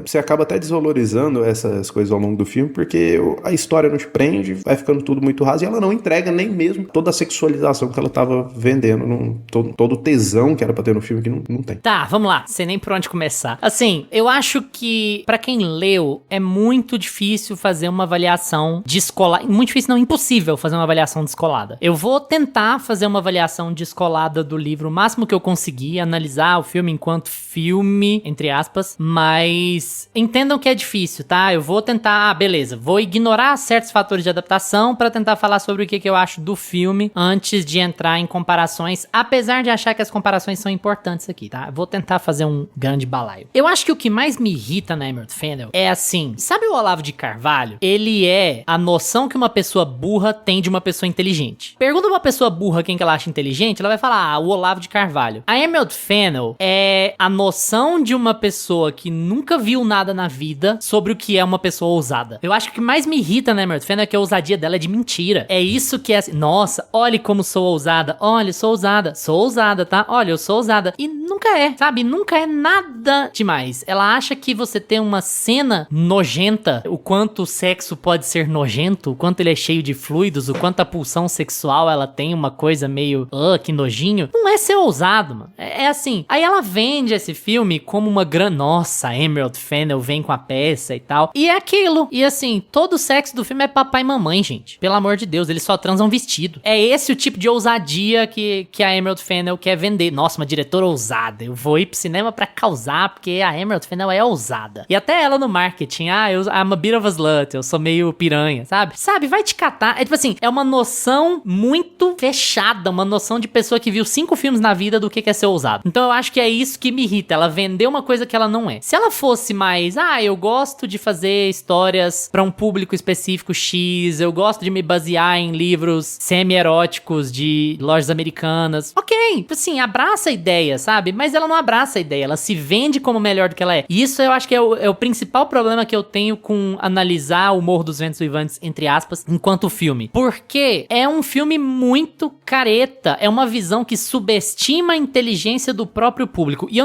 Speaker 4: Você acaba até desvalorizando essas coisas ao longo do filme, porque a história não te prende, vai ficando tudo muito raso, e ela não entrega nem mesmo toda a sexualização que ela tava vendendo, todo o tesão que era pra ter no filme, que não tem.
Speaker 2: Tá, vamos lá, sei nem por onde começar. Assim, eu acho que pra quem leu, é muito difícil fazer uma avaliação descolada, muito difícil, não, impossível fazer uma avaliação descolada. Eu vou tentar fazer uma avaliação descolada do livro o máximo que eu conseguir, analisar o filme enquanto filme, entre aspas, mas entendam que é difícil, tá? Eu vou tentar, beleza, vou ignorar certos fatores de adaptação pra tentar falar sobre o que eu acho do filme antes de entrar em comparações, apesar de achar que as comparações são importantes aqui, tá? Eu vou tentar fazer um grande balaio. Eu acho que o que mais me irrita na Emerald Fennell é assim, sabe o Olavo de Carvalho? Ele é a noção que uma pessoa burra tem de uma pessoa inteligente. Pergunta uma pessoa burra quem que ela acha inteligente, ela vai falar, o Olavo de Carvalho. A Emerald Fennell é a noção de uma pessoa que nunca viu nada na vida sobre o que é uma pessoa ousada. Eu acho que o que mais me irrita na Emerald Fennell é que a ousadia dela é de mentira. É isso que é assim, nossa, olhe como sou ousada, olha, sou ousada, tá? Olha, eu sou ousada. E nunca é, sabe? Nunca é nada demais. Ela acha que você tem uma cena nojenta, o quanto o sexo pode ser nojento, o quanto ele é cheio de fluidos, o quanto a pulsão sexual ela tem uma coisa meio, que nojinho. Não é ser ousado, mano. É assim. Aí ela vende esse filme como uma grande, nossa, Emerald Fennell vem com a peça e tal. E é aquilo. E assim, todo o sexo do filme é papai e mamãe, gente. Pelo amor de Deus, eles só transam vestido. É esse o tipo de ousadia que a Emerald Fennell quer vender. Nossa, uma diretora ousada. Eu vou ir pro cinema pra causar, porque a Emerald Fennell é ousada. E até ela no marketing, I'm a bit of a slut, eu sou meio piranha, sabe? Sabe, vai te catar. É tipo assim, é uma noção muito fechada, uma noção de pessoa que viu 5 filmes na vida do que é ser ousado. Então eu acho que é isso que me irrita, ela vendeu uma coisa que ela não é. Se ela fosse mais, eu gosto de fazer histórias pra um público específico X, eu gosto de me basear em livros semi-eróticos de lojas americanas, ok, assim, abraça a ideia, sabe? Mas ela não abraça a ideia, ela se vende como melhor do que ela é. E isso eu acho que é o principal problema que eu tenho com analisar o Morro dos Ventos Uivantes, entre aspas, enquanto filme. Porque é um filme muito careta, é uma visão que subestima a inteligência do próprio público. E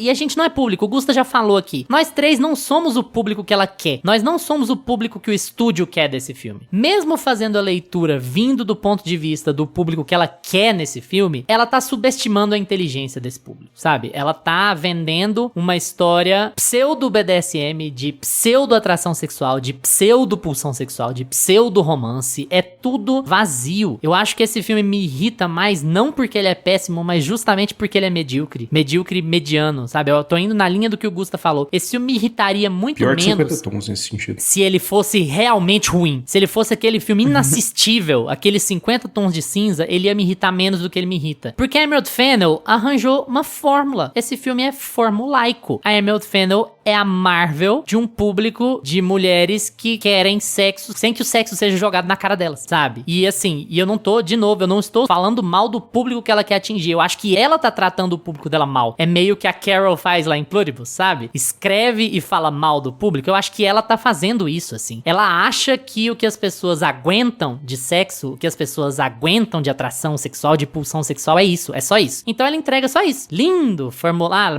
Speaker 2: a gente não é público, o Gusta já falou aqui. Nós três não somos o público que ela quer. Nós não somos o público que o estúdio quer desse filme. Mesmo fazendo a leitura vindo do ponto de vista do público que ela quer nesse filme, ela tá subestimando a inteligência desse público, sabe? Ela tá vendendo uma história pseudo-BDSM, de pseudo-atração sexual, de pseudo-pulsão sexual, de pseudo-romance. É tudo vazio. Eu acho que esse filme me irrita mais, não porque ele é péssimo, mas justamente porque ele é medíocre. Medíocre mediano, sabe? Eu tô indo na linha do que o Gusta falou. Esse filme me irritaria muito
Speaker 4: Pior
Speaker 2: menos...
Speaker 4: Pior que 50 tons nesse sentido.
Speaker 2: Se ele fosse realmente ruim. Se ele fosse aquele filme inassistível, aqueles 50 tons de cinza, ele ia me irritar menos do que ele me irrita. Porque a Emerald Fennell arranjou uma fórmula. Esse filme é formulaico. A Emerald Fennell é a Marvel de um público de mulheres que querem sexo sem que o sexo seja jogado na cara delas, sabe? E assim, eu não estou falando mal do público que ela quer atingir. Eu acho que ela tá tratando o público dela mal. É meio que a Carol faz lá em Pluribus, sabe? Escreve e fala mal do público. Eu acho que ela tá fazendo isso, assim. Ela acha que o que as pessoas aguentam de sexo, o que as pessoas aguentam de atração sexual, de pulsão sexual, é isso. É só isso. Então ela entrega só isso. Lindo,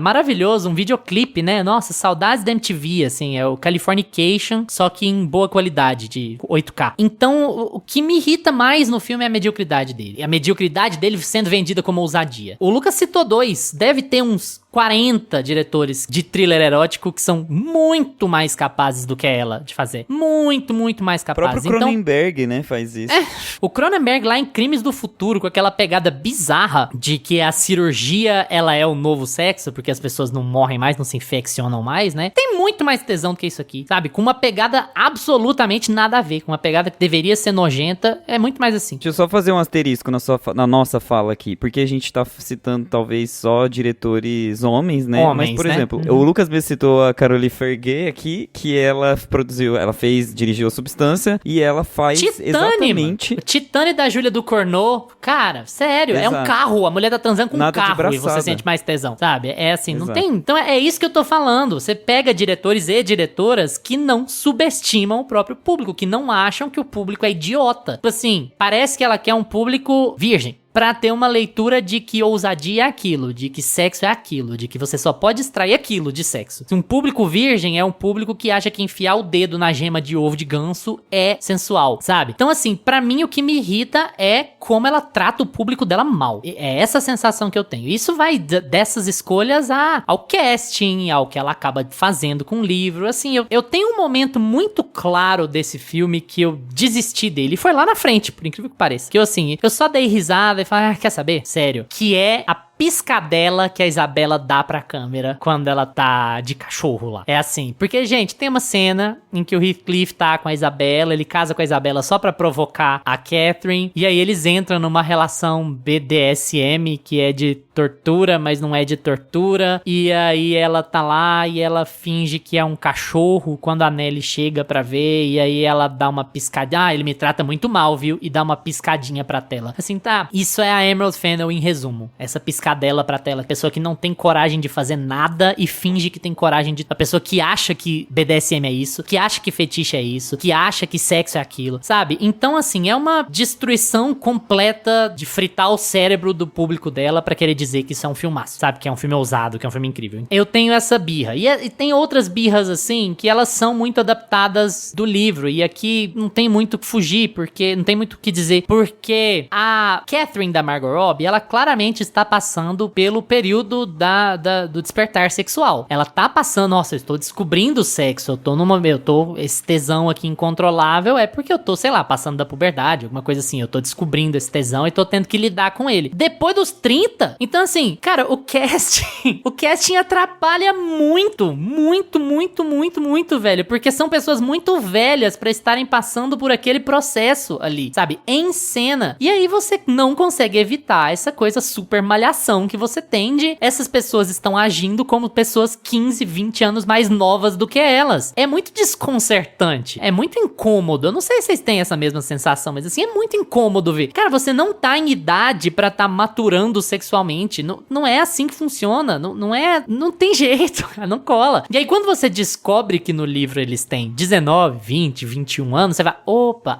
Speaker 2: maravilhoso, um videoclipe, né? Nossa, saudades da MTV, assim. É o Californication, só que em boa qualidade, de 8K. Então, o que me irrita mais no filme é a mediocridade dele. E a mediocridade dele sendo vendida como ousadia. O Lucas citou 2. Deve ter uns 40 diretores de thriller erótico que são muito mais capazes do que ela de fazer. Muito, muito mais
Speaker 3: O
Speaker 2: capazes.
Speaker 3: próprio Cronenberg, né, faz isso.
Speaker 2: O Cronenberg lá em Crimes do Futuro, com aquela pegada bizarra de que a cirurgia, ela é o novo sexo, porque as pessoas não morrem mais, não se infeccionam mais, né? Tem muito mais tesão do que isso aqui, sabe? Com uma pegada absolutamente nada a ver, com uma pegada que deveria ser nojenta, é muito mais assim.
Speaker 3: Deixa eu só fazer um asterisco na nossa fala aqui, porque a gente tá citando talvez só diretores homens, né?
Speaker 2: Homens,
Speaker 3: mas, por
Speaker 2: né?
Speaker 3: exemplo, o Lucas mesmo citou a Caroline Ferguet aqui, que ela dirigiu a Substância, e ela faz exatamente...
Speaker 2: Mano. Titane da Júlia do Cornô, cara, sério,
Speaker 3: Exato.
Speaker 2: É um carro, a mulher tá transando com
Speaker 3: Nada
Speaker 2: um
Speaker 3: de
Speaker 2: carro e você
Speaker 3: braçada.
Speaker 2: sente mais tesão, sabe? É assim, não
Speaker 3: Exato.
Speaker 2: tem... Então é isso que eu tô falando, você pega diretores e diretoras que não subestimam o próprio público, que não acham que o público é idiota. Tipo assim, parece que ela quer um público virgem. Pra ter uma leitura de que ousadia é aquilo, de que sexo é aquilo, de que você só pode extrair aquilo de sexo. Um público virgem é um público que acha que enfiar o dedo na gema de ovo de ganso é sensual, sabe? Então assim, pra mim o que me irrita é como ela trata o público dela mal. É essa sensação que eu tenho. Isso vai dessas escolhas ao casting, ao que ela acaba fazendo com o livro. Assim, eu tenho um momento muito claro desse filme que eu desisti dele. E foi lá na frente, por incrível que pareça. Que eu assim, eu só dei risada e falei, quer saber? Sério. Que é a piscadela que a Isabela dá pra câmera quando ela tá de cachorro lá. É assim, porque, gente, tem uma cena em que o Heathcliff tá com a Isabela, ele casa com a Isabela só pra provocar a Catherine, e aí eles entram numa relação BDSM, que é de tortura, mas não é de tortura, e aí ela tá lá e ela finge que é um cachorro quando a Nelly chega pra ver, e aí ela dá uma piscadinha, ele me trata muito mal, viu? E dá uma piscadinha pra tela. Assim, tá, isso é a Emerald Fennell em resumo, essa piscadela pra tela, pessoa que não tem coragem de fazer nada e finge que tem coragem de... A pessoa que acha que BDSM é isso, que acha que fetiche é isso, que acha que sexo é aquilo, sabe? Então, assim, é uma destruição completa de fritar o cérebro do público dela pra querer dizer que isso é um filmaço, sabe? Que é um filme ousado, que é um filme incrível. Eu tenho essa birra. E tem outras birras, assim, que elas são muito adaptadas do livro, e aqui não tem muito o que fugir, porque não tem muito o que dizer, porque a Catherine da Margot Robbie, ela claramente está passando pelo período do despertar sexual. Ela tá passando, nossa, eu estou descobrindo o sexo, esse tesão aqui incontrolável é porque eu tô, sei lá, passando da puberdade, alguma coisa assim, eu tô descobrindo esse tesão e tô tendo que lidar com ele. Depois dos 30, então assim, cara, o casting atrapalha muito, velho, porque são pessoas muito velhas pra estarem passando por aquele processo ali, sabe, em cena. E aí você não consegue evitar essa coisa super malhação que você tem de essas pessoas estão agindo como pessoas 15, 20 anos mais novas do que elas. É muito desconcertante. É muito incômodo. Eu não sei se vocês têm essa mesma sensação, mas assim, é muito incômodo ver. Cara, você não tá em idade pra tá maturando sexualmente. Não é assim que funciona. Não tem jeito. Não cola. E aí, quando você descobre que no livro eles têm 19, 20, 21 anos, você vai, opa,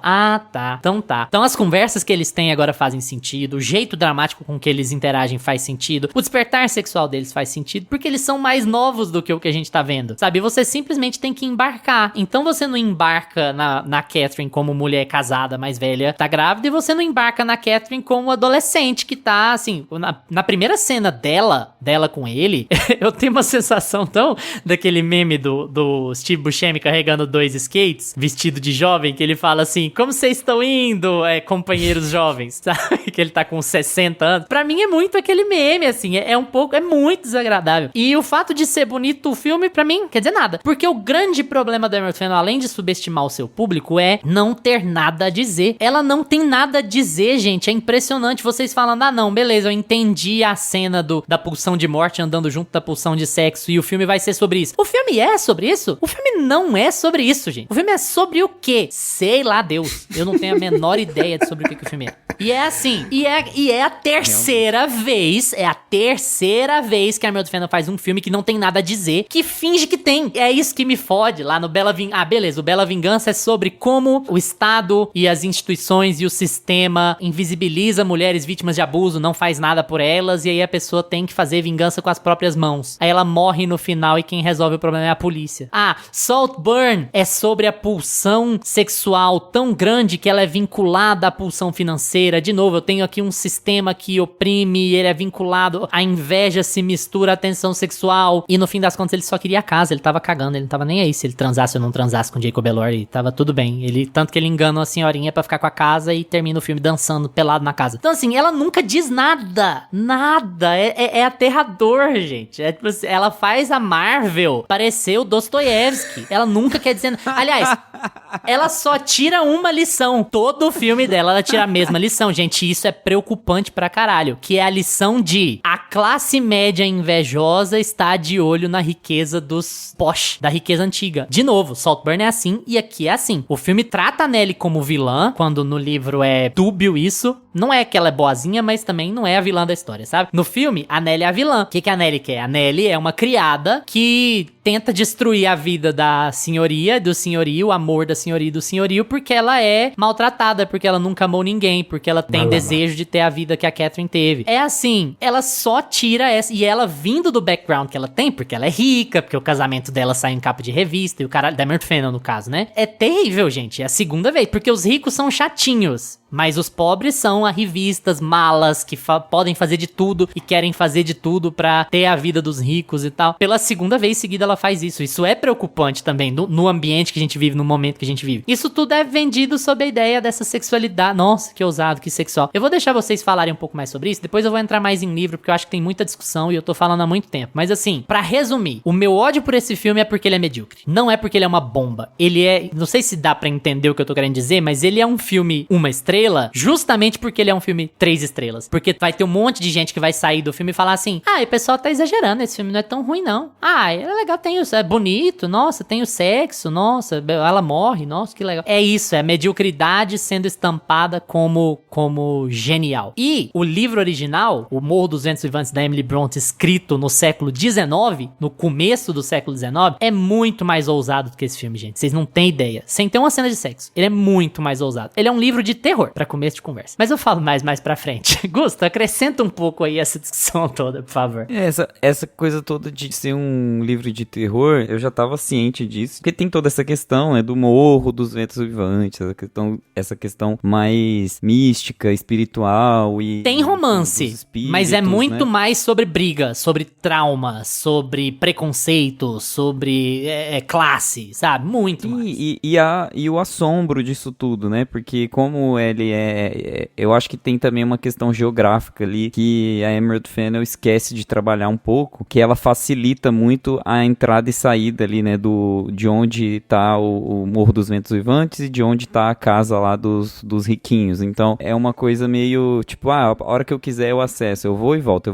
Speaker 2: tá. Então tá. Então as conversas que eles têm agora fazem sentido. O jeito dramático com que eles interagem faz sentido. O despertar sexual deles faz sentido, porque eles são mais novos do que o que a gente tá vendo, sabe? Você simplesmente tem que embarcar. Então você não embarca na Catherine como mulher casada, mais velha, tá grávida, e você não embarca na Catherine como adolescente, que tá, assim, na primeira cena dela com ele, eu tenho uma sensação tão daquele meme do Steve Buscemi carregando 2 skates, vestido de jovem, que ele fala assim, como vocês estão indo, companheiros jovens, sabe? Que ele tá com 60 anos. Pra mim é muito aquele aquele meme, assim, é um pouco, é muito desagradável. E o fato de ser bonito o filme, pra mim, quer dizer nada. Porque o grande problema da Emerald Fennell, além de subestimar o seu público, é não ter nada a dizer. Ela não tem nada a dizer, gente, é impressionante. Vocês falando, não, beleza, eu entendi a cena da pulsão de morte andando junto da pulsão de sexo e o filme vai ser sobre isso. O filme é sobre isso? O filme não é sobre isso, gente. O filme é sobre o quê? Sei lá, Deus. Eu não tenho a menor ideia de sobre o que o filme é. E é assim, e é a terceira vez que a Emerald Fennell faz um filme que não tem nada a dizer, que finge que tem. É isso que me fode lá no Bela Vingança. Beleza, o Bela Vingança é sobre como o Estado e as instituições e o sistema invisibiliza mulheres vítimas de abuso, não faz nada por elas, e aí a pessoa tem que fazer vingança com as próprias mãos. Aí ela morre no final e quem resolve o problema é a polícia. Saltburn é sobre a pulsão sexual tão grande que ela é vinculada à pulsão financeira. De novo, eu tenho aqui um sistema que oprime, ele é vinculado, a inveja se mistura à tensão sexual, e no fim das contas ele só queria a casa, ele tava cagando, ele não tava nem aí se ele transasse ou não transasse com Jacob Elordi, tava tudo bem. Tanto que ele engana a senhorinha pra ficar com a casa e termina o filme dançando pelado na casa. Então assim, ela nunca diz nada, é aterrador, gente. Tipo assim, ela faz a Marvel parecer o Dostoiévski, ela nunca quer dizer. Aliás, ela só tira uma lição. Todo o filme dela, ela tira a mesma lição. Gente, isso é preocupante pra caralho. Que é a lição de a classe média invejosa está de olho na riqueza dos posh, da riqueza antiga. De novo, Saltburn é assim e aqui é assim. O filme trata a Nelly como vilã, quando no livro é dúbio isso. Não é que ela é boazinha, mas também não é a vilã da história, sabe? No filme, a Nelly é a vilã. O que a Nelly quer? A Nelly é uma criada que tenta destruir a vida da senhoria, do senhorio, o amor da senhoria e do senhorio, porque ela é maltratada, porque ela nunca amou ninguém, porque ela tem desejo de ter a vida que a Catherine teve. É assim, ela só tira essa, e ela vindo do background que ela tem, porque ela é rica, porque o casamento dela sai em capa de revista, e o caralho, da Emerald Fennell no caso, né? É terrível, gente, é a segunda vez, porque os ricos são chatinhos, mas os pobres são arrivistas, malas, que podem fazer de tudo e querem fazer de tudo pra ter a vida dos ricos e tal. Pela segunda vez seguida ela faz isso. Isso é preocupante também no ambiente que a gente vive, no momento que a gente vive. Isso tudo é vendido sob a ideia dessa sexualidade. Nossa, que ousado, que sexual. Eu vou deixar vocês falarem um pouco mais sobre isso, depois eu vou entrar mais em livro, porque eu acho que tem muita discussão e eu tô falando há muito tempo. Mas assim, pra resumir, o meu ódio por esse filme é porque ele é medíocre. Não é porque ele é uma bomba. Ele é... Não sei se dá pra entender o que eu tô querendo dizer, mas ele é um filme uma estrela justamente porque ele é um filme 3 estrelas. Porque vai ter um monte de gente que vai sair do filme e falar assim, o pessoal tá exagerando, esse filme não é tão ruim não. É legal, é bonito, nossa, tem o sexo, nossa, ela morre, nossa, que legal. É isso, é a mediocridade sendo estampada como genial. E o livro original, O Morro dos Ventos Vivantes, da Emily Brontë, escrito no século XIX, no começo do século XIX, é muito mais ousado do que esse filme, gente. Vocês não têm ideia. Sem ter uma cena de sexo. Ele é muito mais ousado. Ele é um livro de terror, pra começo de conversa. Mas eu falo mais pra frente. Gusto, acrescenta um pouco aí essa discussão toda, por favor.
Speaker 3: Essa coisa toda de ser um livro de terror, eu já tava ciente disso, porque tem toda essa questão, do morro dos ventos vivantes, essa questão mais mística, espiritual e...
Speaker 2: Tem romance, mas é muito mais sobre briga, sobre trauma, sobre preconceito, sobre classe, sabe? Muito mais.
Speaker 3: E o assombro disso tudo, né? Porque como ele eu acho que tem também uma questão geográfica ali, que a Emerald Fennell esquece de trabalhar um pouco, que ela facilita muito a entrada e saída ali, né, de onde tá o Morro dos Ventos Vivantes e de onde tá a casa lá dos riquinhos. Então, é uma coisa meio, tipo, a hora que eu quiser eu acesso, eu vou e volto.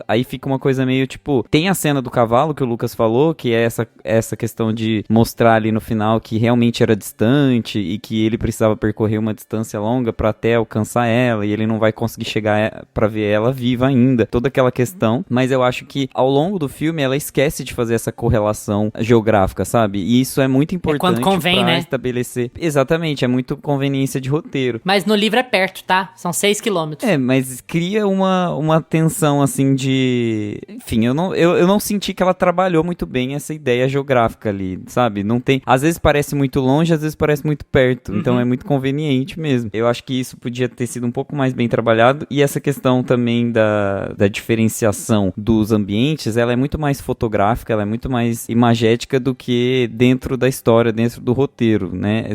Speaker 3: Aí fica uma coisa meio, tipo, tem a cena do cavalo que o Lucas falou, que é essa questão de mostrar ali no final que realmente era distante e que ele precisava percorrer uma distância longa pra até alcançar ela, e ele não vai conseguir chegar pra ver ela viva ainda. Toda aquela questão, mas eu acho que ao longo do filme ela esquece de fazer essa correlação geográfica, sabe? E isso é muito importante
Speaker 2: quando convém,
Speaker 3: pra
Speaker 2: né?
Speaker 3: estabelecer. Exatamente, é muito conveniência de roteiro.
Speaker 2: Mas no livro é perto, tá? São 6 quilômetros.
Speaker 3: Mas cria uma tensão assim de... Enfim, eu não senti que ela trabalhou muito bem essa ideia geográfica ali, sabe? Não tem... Às vezes parece muito longe, às vezes parece muito perto. Então é muito conveniente mesmo. Eu acho que isso podia ter sido um pouco mais bem trabalhado, e essa questão também da diferenciação dos ambientes, ela é muito mais fotográfica, ela é muito mais imagética do que dentro da história, dentro do roteiro, né?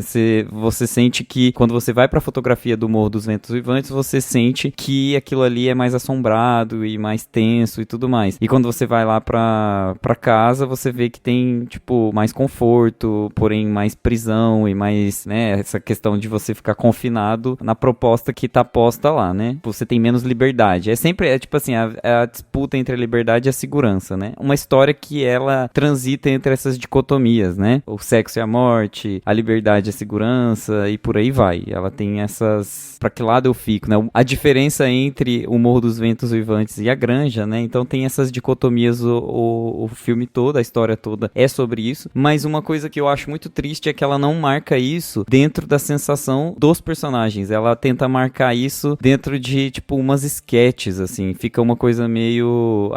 Speaker 3: Você sente que quando você vai pra fotografia do Morro dos dos Ventos Uivantes, você sente que aquilo ali é mais assombrado e mais tenso e tudo mais. E quando você vai lá pra casa, você vê que tem, tipo, mais conforto, porém mais prisão e mais, né, essa questão de você ficar confinado na proposta que tá posta lá, né? Você tem menos liberdade. É tipo assim, a disputa entre a liberdade e a segurança, né? Uma história que ela transita entre essas dicotomias, né? O sexo e a morte, a liberdade e a segurança e por aí vai. Ela tem essas... Pra que lado eu fico, né? A diferença entre o Morro dos Ventos Uivantes e a Granja, né? Então tem essas dicotomias, o filme todo, a história toda é sobre isso, mas uma coisa que eu acho muito triste é que ela não marca isso dentro da sensação dos personagens. Ela tenta marcar isso dentro de, tipo, umas sketches, assim. Fica uma coisa meio...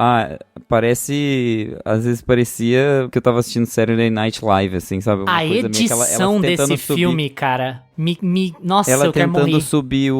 Speaker 3: às vezes parecia que eu tava assistindo Saturday Night Live, assim, sabe? Uma
Speaker 2: a
Speaker 3: coisa
Speaker 2: edição
Speaker 3: meio
Speaker 2: desse filme, cara... Nossa,
Speaker 3: ela
Speaker 2: eu quero morrer.
Speaker 3: tentando subir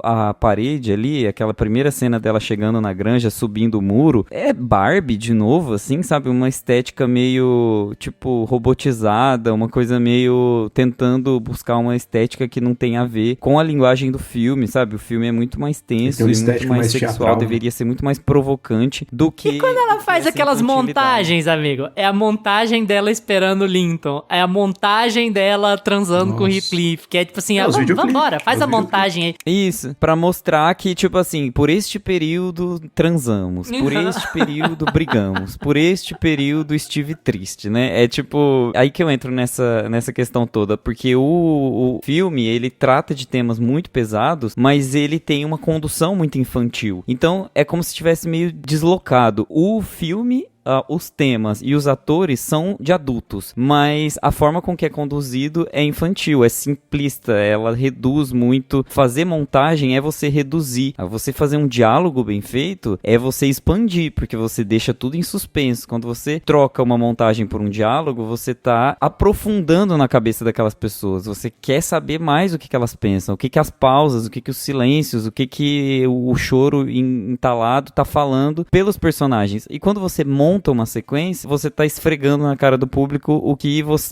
Speaker 3: a parede ali, aquela primeira cena dela chegando na granja, subindo o muro, é Barbie de novo, assim, sabe? Uma estética meio, tipo, robotizada, uma coisa meio tentando buscar uma estética que não tem a ver com a linguagem do filme, sabe? O filme é muito mais tenso e muito mais sexual, teatral, deveria ser muito mais provocante do que...
Speaker 2: E quando ela faz aquelas montagens, amigo? É a montagem dela esperando o Linton, é a montagem dela transando com o Heath, que é tipo assim, vambora, faz a montagem aí.
Speaker 3: Isso, pra mostrar que, tipo assim, por este período transamos, por este período brigamos, por este período estive triste, né? É tipo, aí que eu entro nessa questão toda, porque o filme, ele trata de temas muito pesados, mas ele tem uma condução muito infantil. Então, é como se estivesse meio deslocado. O filme... os temas e os atores são de adultos, mas a forma com que é conduzido é infantil, é simplista, ela reduz muito. Fazer montagem é você reduzir. Você fazer um diálogo bem feito é você expandir, porque você deixa tudo em suspenso. Quando você troca uma montagem por um diálogo, você tá aprofundando na cabeça daquelas pessoas. Você quer saber mais o que elas pensam, o que as pausas, o que os silêncios, o que o choro entalado tá falando pelos personagens. E quando você monta uma sequência, você tá esfregando na cara do público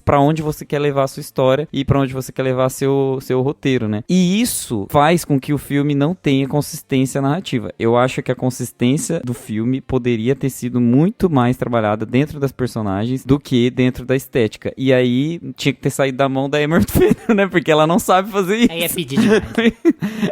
Speaker 3: pra onde você quer levar a sua história e pra onde você quer levar seu roteiro, né? E isso faz com que o filme não tenha consistência narrativa. Eu acho que a consistência do filme poderia ter sido muito mais trabalhada dentro das personagens do que dentro da estética. E aí tinha que ter saído da mão da Emerald Fennell, né? Porque ela não sabe fazer isso.
Speaker 2: Aí é pedir demais.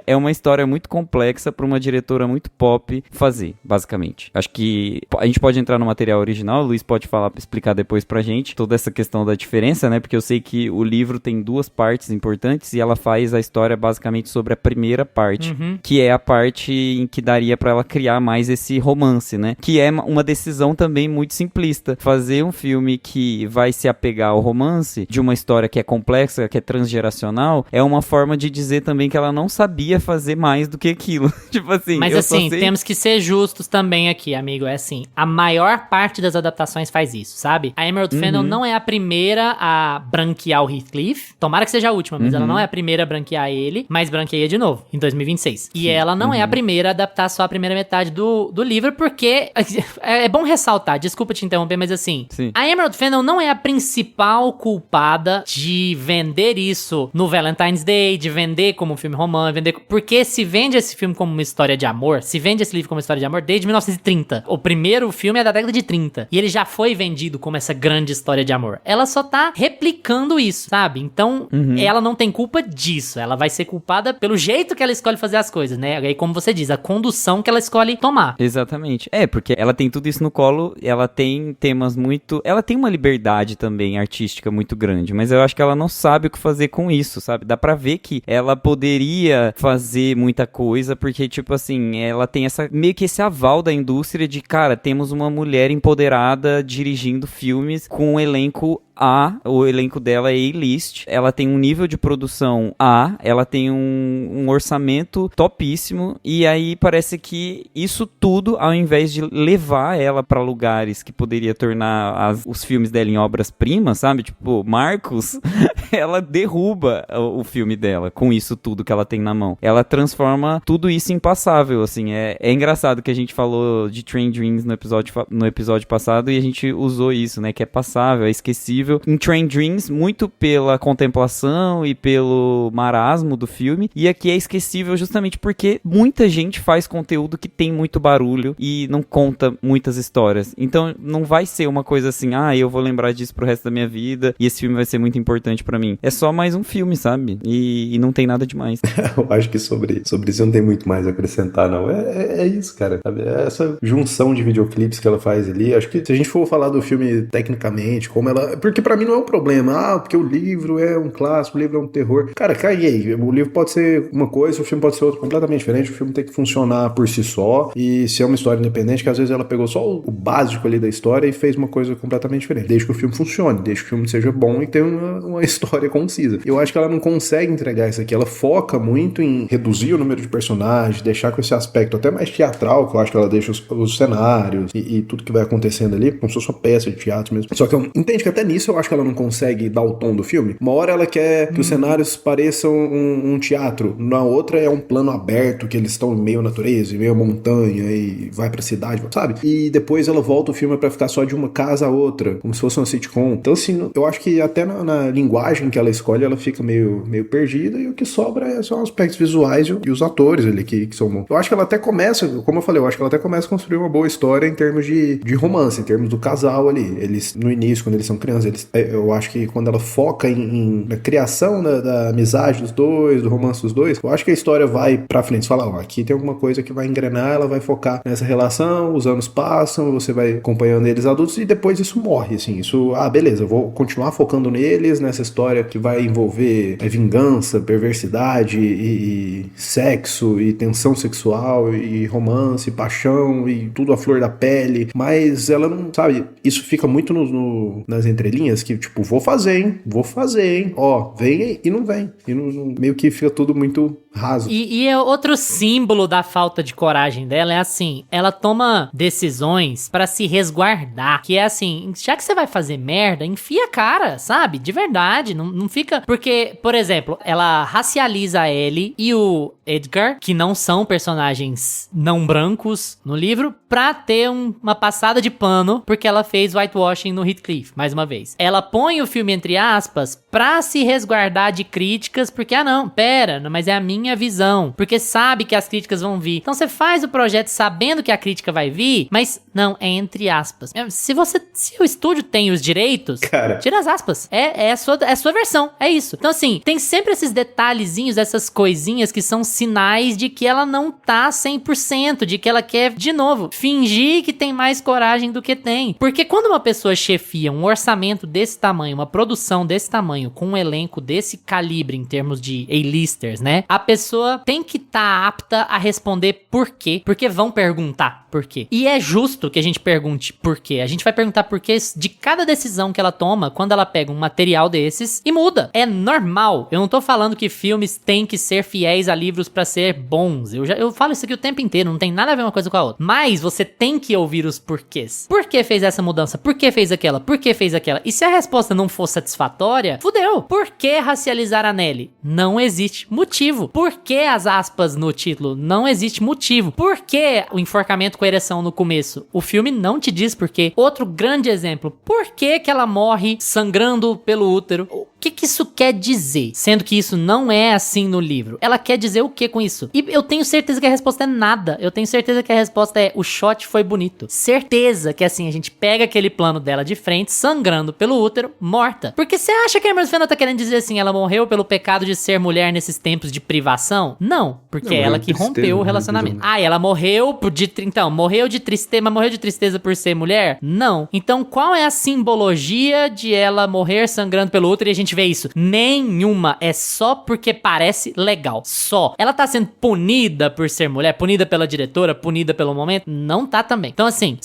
Speaker 3: É uma história muito complexa pra uma diretora muito pop fazer, basicamente. Acho que a gente pode entrar no material original, o Luiz pode explicar depois pra gente toda essa questão da diferença, né? Porque eu sei que o livro tem duas partes importantes e ela faz a história basicamente sobre a primeira parte, que é a parte em que daria pra ela criar mais esse romance, né? Que é uma decisão também muito simplista. Fazer um filme que vai se apegar ao romance de uma história que é complexa, que é transgeracional, é uma forma de dizer também que ela não sabia fazer mais do que aquilo. Tipo assim,
Speaker 2: mas assim, temos que ser justos também aqui, amigo. É assim, a maior parte das adaptações faz isso, sabe? A Emerald Fennell não é a primeira a branquear o Heathcliff. Tomara que seja a última, mas ela não é a primeira a branquear ele, mas branqueia de novo, em 2026. E ela não é a primeira a adaptar só a primeira metade do livro, porque... É bom ressaltar, desculpa te interromper, mas assim...
Speaker 3: Sim.
Speaker 2: A Emerald Fennell não é a principal culpada de vender isso no Valentine's Day, de vender como um filme romântico, porque se vende esse filme como uma história de amor, se vende esse livro como uma história de amor desde 1930. O primeiro filme é da década de 30. E ele já foi vendido como essa grande história de amor. Ela só tá replicando isso, sabe? Então, ela não tem culpa disso. Ela vai ser culpada pelo jeito que ela escolhe fazer as coisas, né? Aí, como você diz, a condução que ela escolhe tomar.
Speaker 3: Exatamente. Porque ela tem tudo isso no colo, ela tem temas muito... Ela tem uma liberdade também artística muito grande, mas eu acho que ela não sabe o que fazer com isso, sabe? Dá pra ver que ela poderia fazer muita coisa, porque, tipo assim, ela tem meio que esse aval da indústria de, cara, temos uma mulher empoderada dirigindo filmes com um elenco A, o elenco dela é A-list, ela tem um nível de produção A, ela tem um orçamento topíssimo, e aí parece que isso tudo, ao invés de levar ela pra lugares que poderia tornar os filmes dela em obras-primas, sabe? Tipo, Marcos, ela derruba o filme dela com isso tudo que ela tem na mão. Ela transforma tudo isso em passável, assim. É engraçado que a gente falou de Train Dreams no episódio passado e a gente usou isso, né? Que é passável, é esquecível, esquecível em Train Dreams, muito pela contemplação e pelo marasmo do filme, e aqui é esquecível justamente porque muita gente faz conteúdo que tem muito barulho e não conta muitas histórias. Então não vai ser uma coisa assim, eu vou lembrar disso pro resto da minha vida e esse filme vai ser muito importante pra mim. É só mais um filme, sabe? E não tem nada demais.
Speaker 4: Eu acho que sobre isso não tem muito mais a acrescentar, não. É isso, cara. Sabe? É essa junção de videoclipes que ela faz ali. Acho que se a gente for falar do filme tecnicamente, como ela... Porque pra mim não é um problema. Porque o livro é um clássico, o livro é um terror. Cara, caguei. O livro pode ser uma coisa, o filme pode ser outra completamente diferente. O filme tem que funcionar por si só. E se é uma história independente, que às vezes ela pegou só o básico ali da história e fez uma coisa completamente diferente. Desde que o filme funcione, desde que o filme seja bom e tenha uma história concisa. Eu acho que ela não consegue entregar isso aqui. Ela foca muito em reduzir o número de personagens, deixar com esse aspecto até mais teatral, que eu acho que ela deixa os cenários e tudo que vai acontecendo ali, como se fosse uma peça de teatro mesmo. Só que entende que até nisso eu acho que ela não consegue dar o tom do filme. Uma hora ela quer que os cenários pareçam um teatro, na outra é um plano aberto, que eles estão em meio à natureza, em meio à montanha e vai pra cidade, sabe? E depois ela volta o filme pra ficar só de uma casa a outra, como se fosse uma sitcom. Então assim, eu acho que até na linguagem que ela escolhe, ela fica meio perdida e o que sobra são os aspectos visuais e os atores ali que são bons. Eu acho que ela até começa, como eu falei, eu acho que ela até começa a construir uma boa história em termos de romance, em termos do casal ali. Eles, no início, quando eles são crianças, eu acho que quando ela foca na criação da amizade dos dois, do romance dos dois, eu acho que a história vai pra frente. Você fala, aqui tem alguma coisa que vai engrenar, ela vai focar nessa relação, os anos passam, você vai acompanhando eles adultos e depois isso morre, assim. Isso, beleza, eu vou continuar focando neles, nessa história que vai envolver vingança, perversidade e sexo e tensão sexual e romance, paixão e tudo à flor da pele, mas ela não, sabe, isso fica muito nas entrelinhas que, tipo, vou fazer, hein, vem aí, e não vem, e meio que fica tudo muito raso.
Speaker 2: E é outro símbolo da falta de coragem dela, é assim, ela toma decisões pra se resguardar, que é assim, já que você vai fazer merda, enfia a cara, sabe, de verdade, não fica, porque, por exemplo, ela racializa a Ellie e o Edgar, que não são personagens não brancos no livro, pra ter uma passada de pano, porque ela fez whitewashing no Heathcliff, mais uma vez. Ela põe o filme entre aspas pra se resguardar de críticas, porque, não, pera, mas é a minha visão, porque sabe que as críticas vão vir. Então você faz o projeto sabendo que a crítica vai vir, mas não, é entre aspas. Se o estúdio tem os direitos, cara, tira as aspas. É a sua versão, é isso. Então assim, tem sempre esses detalhezinhos, essas coisinhas que são sinais de que ela não tá 100%, de que ela quer, de novo, fingir que tem mais coragem do que tem. Porque quando uma pessoa chefia um orçamento desse tamanho, uma produção desse tamanho, com um elenco desse calibre em termos de A-listers, né? A pessoa tem que estar apta a responder por quê. Porque vão perguntar por quê. E é justo que a gente pergunte por quê. A gente vai perguntar por quê de cada decisão que ela toma quando ela pega um material desses e muda. É normal. Eu não tô falando que filmes têm que ser fiéis a livros pra ser bons. Eu falo isso aqui o tempo inteiro, não tem nada a ver uma coisa com a outra. Mas você tem que ouvir os porquês. Por que fez essa mudança? Por que fez aquela? Por que fez aquela? E se a resposta não for satisfatória, fudeu. Por que racializar a Nelly? Não existe motivo. Por que as aspas no título? Não existe motivo. Por que o enforcamento com ereção no começo? O filme não te diz por quê. Outro grande exemplo. Por que ela morre sangrando pelo útero? O que isso quer dizer? Sendo que isso não é assim no livro. Ela quer dizer o que com isso? E eu tenho certeza que a resposta é nada. Eu tenho certeza que a resposta é o shot foi bonito. Certeza que assim, a gente pega aquele plano dela de frente, sangrando pelo útero, morta. Porque você acha que a Emerald Fennell tá querendo dizer assim, ela morreu pelo pecado de ser mulher nesses tempos de privação? Não, porque é ela que rompeu o relacionamento. E ela morreu morreu de tristeza, mas morreu de tristeza por ser mulher? Não. Então qual é a simbologia de ela morrer sangrando pelo útero e a gente vê isso? Nenhuma. É só porque parece legal. Só. Ela tá sendo punida por ser mulher, punida pela diretora, punida pelo momento? Não tá também. Então assim,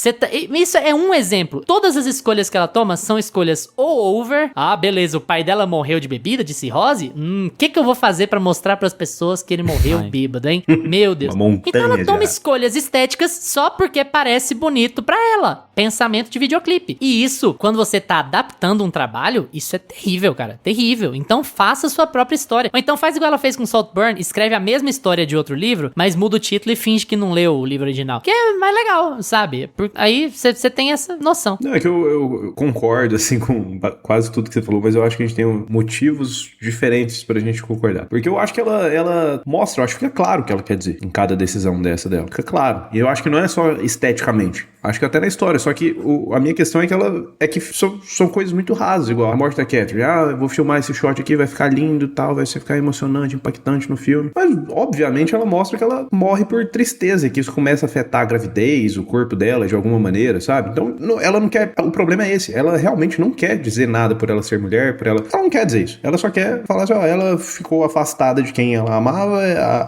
Speaker 2: isso é um exemplo. Todas as escolhas que ela toma são escolhas ou over. Beleza, o pai dela morreu de bebida, de cirrose? O que eu vou fazer pra mostrar pras pessoas que ele morreu bêbado, hein? Meu Deus. Então ela toma escolhas estéticas só porque parece bonito pra ela. Pensamento de videoclipe. E isso, quando você tá adaptando um trabalho, isso é terrível, cara. cara. Terrível. Então faça sua própria história. Ou então faz igual ela fez com Saltburn, escreve a mesma história de outro livro, mas muda o título e finge que não leu o livro original. Que é mais legal, sabe? Aí você tem essa noção.
Speaker 4: Não, é que eu concordo, assim, com quase tudo que você falou, mas eu acho que a gente tem motivos diferentes pra gente concordar. Porque eu acho que ela mostra, eu acho que fica claro o que ela quer dizer em cada decisão dessa dela. Fica claro. E eu acho que não é só esteticamente. Acho que até na história. Só que a minha questão é que são coisas muito rasas, igual a morte da Catherine. Eu vou filmar esse shot aqui, vai ficar lindo e tal, vai ficar emocionante, impactante no filme. Mas, obviamente, ela mostra que ela morre por tristeza, que isso começa a afetar a gravidez, o corpo dela de alguma maneira, sabe? Então, ela não quer... O problema é esse. Ela realmente não quer dizer nada por ela ser mulher, ela não quer dizer isso. Ela só quer falar assim, ela ficou afastada de quem ela amava,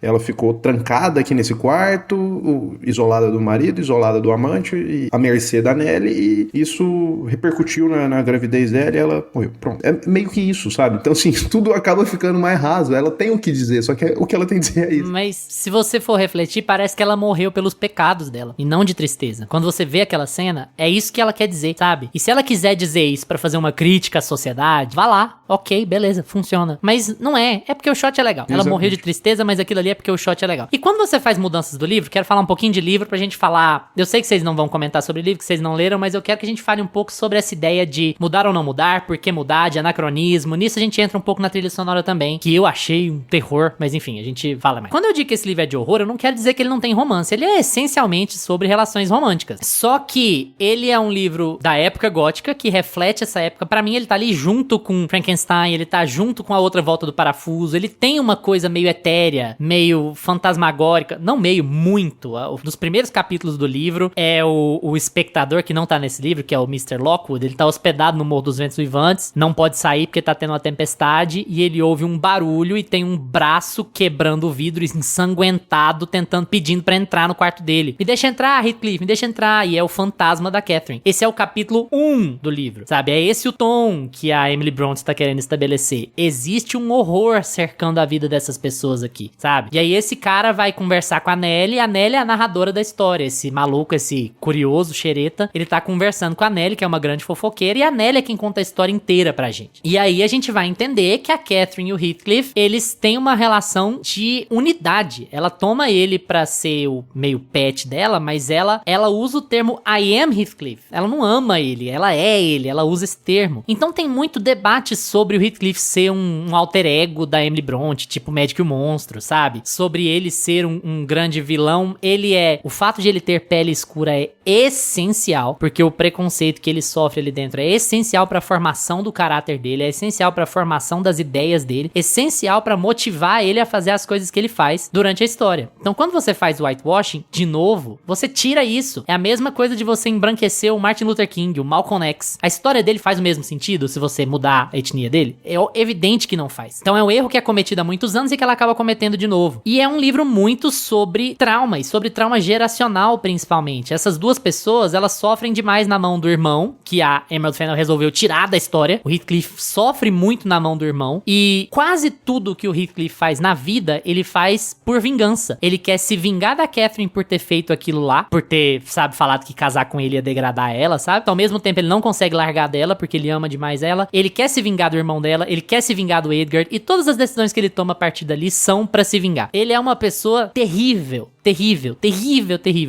Speaker 4: ela ficou trancada aqui nesse quarto, isolada do marido, isolada do amante, e à mercê da Nelly, e isso repercutiu na gravidez dela e ela morreu. Pronto. É meio que isso, sabe? Então, assim, tudo acaba ficando mais raso. Ela tem o que dizer, só que o que ela tem que dizer é isso.
Speaker 2: Mas se você for refletir, parece que ela morreu pelos pecados dela, e não de tristeza. Quando você vê aquela cena, é isso que ela quer dizer, sabe? E se ela quiser dizer isso pra fazer uma crítica à sociedade, vá lá, ok, beleza, funciona. Mas não é porque o shot é legal. Ela morreu de tristeza, mas aquilo ali é porque o shot é legal. E quando você faz mudanças do livro, quero falar um pouquinho de livro pra gente falar... Eu sei que vocês não vão comentar sobre o livro, que vocês não leram, mas eu quero que a gente fale um pouco sobre essa ideia de mudar ou não mudar, por que mudar, de anacronismo. Nisso a gente entra um pouco na trilha sonora também, que eu achei um terror, mas enfim, a gente fala mais. Quando eu digo que esse livro é de horror, eu não quero dizer que ele não tem romance. Ele é essencialmente sobre relações românticas. Só que ele é um livro da época gótica, que reflete essa época. Pra mim, ele tá ali junto com Frankenstein, ele tá junto com a outra volta do parafuso, ele tem uma coisa meio etérea, meio fantasmagórica, não meio, muito. Um dos primeiros capítulos do livro é o espectador, que não tá nesse livro, que é o Mr. Lockwood, ele tá hospedado no Morro dos Ventos Uivantes, não pode sair porque tá tendo uma tempestade, e ele ouve um barulho e tem um braço quebrando o vidro, ensanguentado, pedindo pra entrar no quarto dele. Me deixa entrar, Heathcliff, me deixa entrar, e é o fantasma da Catherine. Esse é o capítulo 1 do livro, sabe? É esse o tom que a Emily Bronte tá querendo estabelecer. Existe um horror cercando a vida dessas pessoas aqui, sabe? E aí esse cara vai conversar com a Nelly é a narradora da história. Esse maluco, esse curioso xereta, ele tá conversando com a Nelly, que é uma grande fofoqueira, e a Nelly é quem conta a história inteira pra gente. E aí a gente vai entender que a Catherine e o Heathcliff, eles têm uma relação de unidade. Ela toma ele pra ser o meio pet dela, mas ela usa o termo I am Heathcliff. Ela não ama ele, ela é ele, ela usa esse termo. Então tem muito debate sobre o Heathcliff ser um alter ego da Emily Bronte, tipo Médico e o Monstro, sabe? Sobre ele ser um grande vilão. O fato de ele ter pele escura é essencial, porque o preconceito que ele sofre ali dentro é essencial pra formação do caráter dele, é essencial pra formação das ideias dele, essencial pra motivar ele a fazer as coisas que ele faz durante a história. Então quando você faz whitewashing, de novo, você tira isso. É a mesma coisa de você embranquecer o Martin Luther King, o Malcolm X. A história dele faz o mesmo sentido se você mudar a etnia dele? É evidente que não faz. Então é um erro que é cometido há muitos anos e que ela acaba cometendo de novo. E é um livro muito sobre trauma, e sobre trauma geracional principalmente. Essas duas pessoas, elas sofrem demais na mão do irmão, que a Emerald Fennell resolveu tirar da história. O Heathcliff sofre muito na mão do irmão, e quase tudo que o Heathcliff faz na vida, ele faz por vingança. Ele quer se vingar da Catherine por ter feito aquilo lá, por ter, sabe, falado que casar com ele ia degradar ela, sabe? Então, ao mesmo tempo, ele não consegue largar dela, porque ele ama demais ela. Ele quer se vingar do irmão dela, ele quer se vingar do Edgar, e todas as decisões que ele toma a partir dali são pra se vingar. Ele é uma pessoa terrível,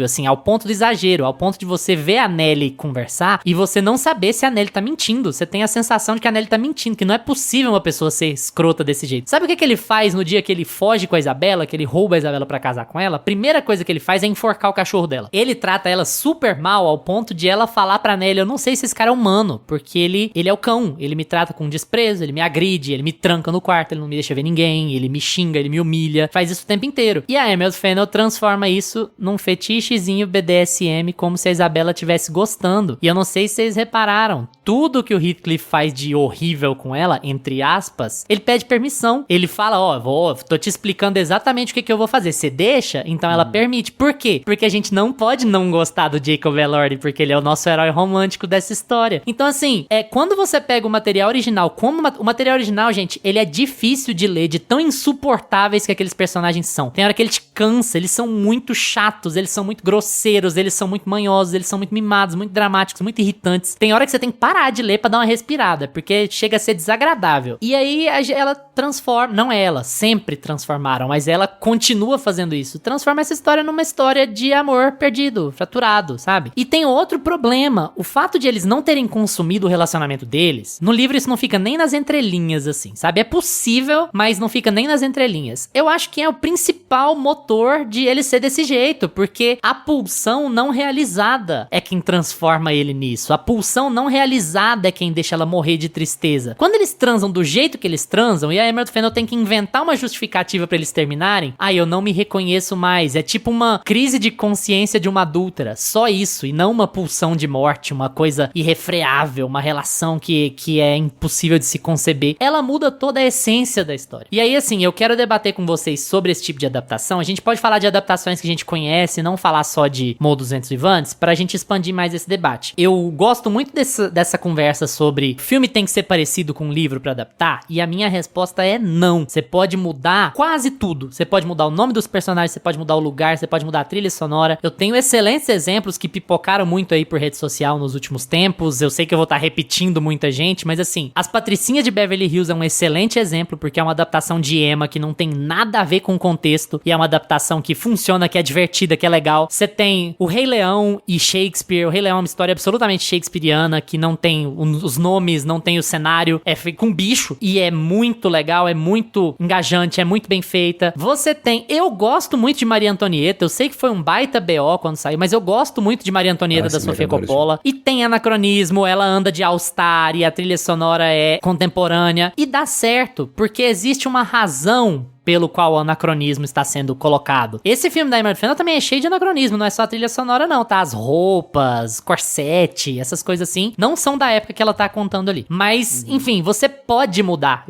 Speaker 2: assim, ao ponto do exagero, ao ponto de você ver a Nelly conversar e você não saber se a Nelly tá mentindo. Você tem a sensação de que a Nelly tá mentindo, que não é possível uma pessoa ser escrota desse jeito. Sabe o que ele faz no dia que ele foge com a Isabela, que ele rouba a Isabela pra casar com ela? A primeira coisa que ele faz é enforcar o cachorro dela. Ele trata ela super mal ao ponto de ela falar pra Nelly, eu não sei se esse cara é humano, porque ele é o cão, ele me trata com desprezo, ele me agride, ele me tranca no quarto, ele não me deixa ver ninguém, ele me xinga, ele me humilha, faz isso o tempo inteiro. E a Emerald Fennell transforma isso num fetichezinho BDSM, como se a Isabela estivesse gostando. E eu não sei se vocês repararam, tudo que o Heathcliff faz de horrível com ela, entre aspas, ele pede permissão. Ele fala, tô te explicando exatamente o que eu vou fazer. Você deixa? Então ela permite. Por quê? Porque a gente não pode não gostar do Jacob Elordi, porque ele é o nosso herói romântico dessa história. Então assim, quando você pega o material original, o material original, gente, ele é difícil de ler, de tão insuportáveis que aqueles personagens são. Tem hora que ele te cansa, eles são muito chatos, eles são muito grosseiros, eles são muito manhosos, eles são muito mimados, muito dramáticos, muito irritantes. Tem hora que você tem que parar de ler pra dar uma respirada, porque chega a ser desagradável. E aí ela transforma, não ela, sempre transformaram, mas ela continua fazendo isso. Transforma essa história numa história de amor perdido, fraturado, sabe? E tem outro problema, o fato de eles não terem consumido o relacionamento deles, no livro isso não fica nem nas entrelinhas, assim, sabe? É possível, mas não fica nem nas entrelinhas. Eu acho que é o principal motor de ele ser desse jeito, porque a pulsão não realizada é quem transforma ele nisso. A pulsão não realizada é quem deixa ela morrer de tristeza. Quando eles transam do jeito que eles transam, e a Emerald Fennell tem que inventar uma justificativa pra eles terminarem, eu não me reconheço mais. É tipo uma crise de consciência de uma adúltera. Só isso, e não uma pulsão de morte, uma coisa irrefreável, uma relação que é impossível de se conceber. Ela muda toda a essência da história. E aí, assim, eu quero debater com vocês sobre esse tipo de adaptação. A gente pode falar de adaptações que a gente conhece, não falar só de Morro dos Ventos Vivantes, pra gente expandir mais esse debate. Eu gosto muito dessa conversa sobre filme tem que ser parecido com um livro pra adaptar, e a minha resposta é não. Você pode mudar quase tudo. Você pode mudar o nome dos personagens, você pode mudar o lugar, você pode mudar a trilha sonora. Eu tenho excelentes exemplos que pipocaram muito aí por rede social nos últimos tempos. Eu sei que eu vou estar repetindo muita gente, mas assim, As Patricinhas de Beverly Hills é um excelente exemplo, porque é uma adaptação de Emma que não tem nada a ver com o contexto, e é uma adaptação que funciona, que é divertida, que é legal. Você tem o Rei Leão e Shakespeare. O Rei Leão é uma história absolutamente shakespeariana, que não tem os nomes, não tem o cenário, é feito com bicho, e é muito legal, é muito engajante, é muito bem feita. Você tem... Eu gosto muito de Maria Antonieta, eu sei que foi um baita BO quando saiu, mas eu gosto muito de Maria Antonieta da Sofia Coppola. E tem anacronismo, ela anda de All-Star, e a trilha sonora é contemporânea, e dá certo, porque existe uma razão pelo qual o anacronismo está sendo colocado. Esse filme da Emerald Fennell também é cheio de anacronismo, não é só a trilha sonora não, tá? As roupas, corsete, essas coisas assim, não são da época que ela tá contando ali. Mas, enfim, você pode mudar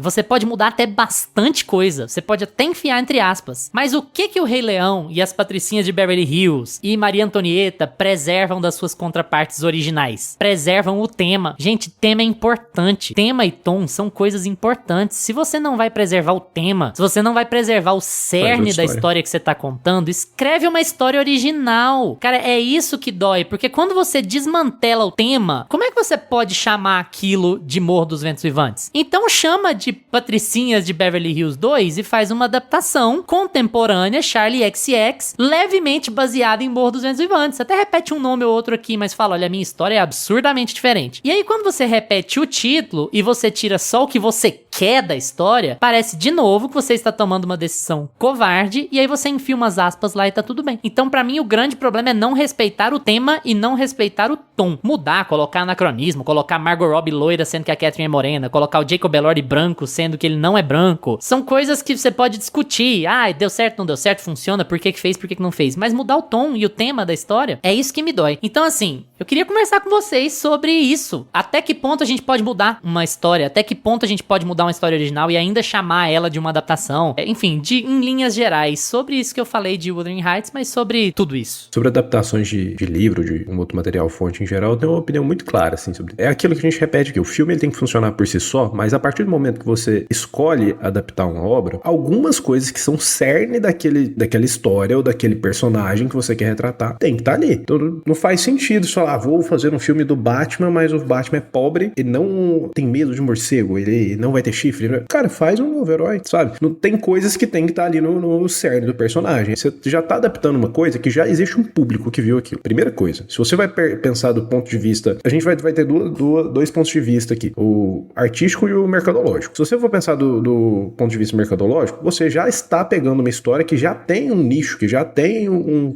Speaker 2: até bastante coisa, você pode até enfiar entre aspas. Mas o que o Rei Leão e As Patricinhas de Beverly Hills e Maria Antonieta preservam das suas contrapartes originais? Preservam o tema. Gente, tema é importante. Tema e tom são coisas importantes. Se você não vai preservar o tema, se você não vai preservar o cerne da história que você tá contando, escreve uma história original. Cara, é isso que dói, porque quando você desmantela o tema, como é que você pode chamar aquilo de Morro dos Ventos Vivantes? Então chama de Patricinhas de Beverly Hills 2 e faz uma adaptação contemporânea, Charlie XX, levemente baseada em Morro dos Ventos Vivantes. Até repete um nome ou outro aqui, mas fala, olha, a minha história é absurdamente diferente. E aí quando você repete o título e você tira só o que você quer da história, parece de novo que você está tomando uma decisão covarde, e aí você enfia umas aspas lá e tá tudo bem. Então, pra mim, o grande problema é não respeitar o tema e não respeitar o tom. Mudar, colocar anacronismo, colocar Margot Robbie loira sendo que a Catherine é morena, colocar o Jacob Elordi branco sendo que ele não é branco. São coisas que você pode discutir. Deu certo, não deu certo, funciona, por que fez, por que não fez. Mas mudar o tom e o tema da história, é isso que me dói. Então, assim, eu queria conversar com vocês sobre isso. Até que ponto a gente pode mudar uma história? Até que ponto a gente pode mudar uma história original e ainda chamar ela de uma adaptação? Enfim, em linhas gerais, sobre isso que eu falei de Wuthering Heights, mas sobre tudo isso.
Speaker 4: Sobre adaptações de livro, de um outro material fonte em geral, eu tenho uma opinião muito clara, assim, sobre... É aquilo que a gente repete aqui, o filme ele tem que funcionar por si só, mas a partir do momento que você escolhe adaptar uma obra, algumas coisas que são cerne daquela história ou daquele personagem que você quer retratar, tem que estar ali. Então não faz sentido você falar, vou fazer um filme do Batman, mas o Batman é pobre, ele não tem medo de morcego, ele não vai ter chifre. Cara, faz um novo herói, sabe? Não tem coisas que tem que estar ali no cerne do personagem. Você já tá adaptando uma coisa que já existe um público que viu aquilo. Primeira coisa, se você vai pensar do ponto de vista... A gente vai ter dois pontos de vista aqui. O artístico e o mercadológico. Se você for pensar do ponto de vista mercadológico, você já está pegando uma história que já tem um nicho, que já tem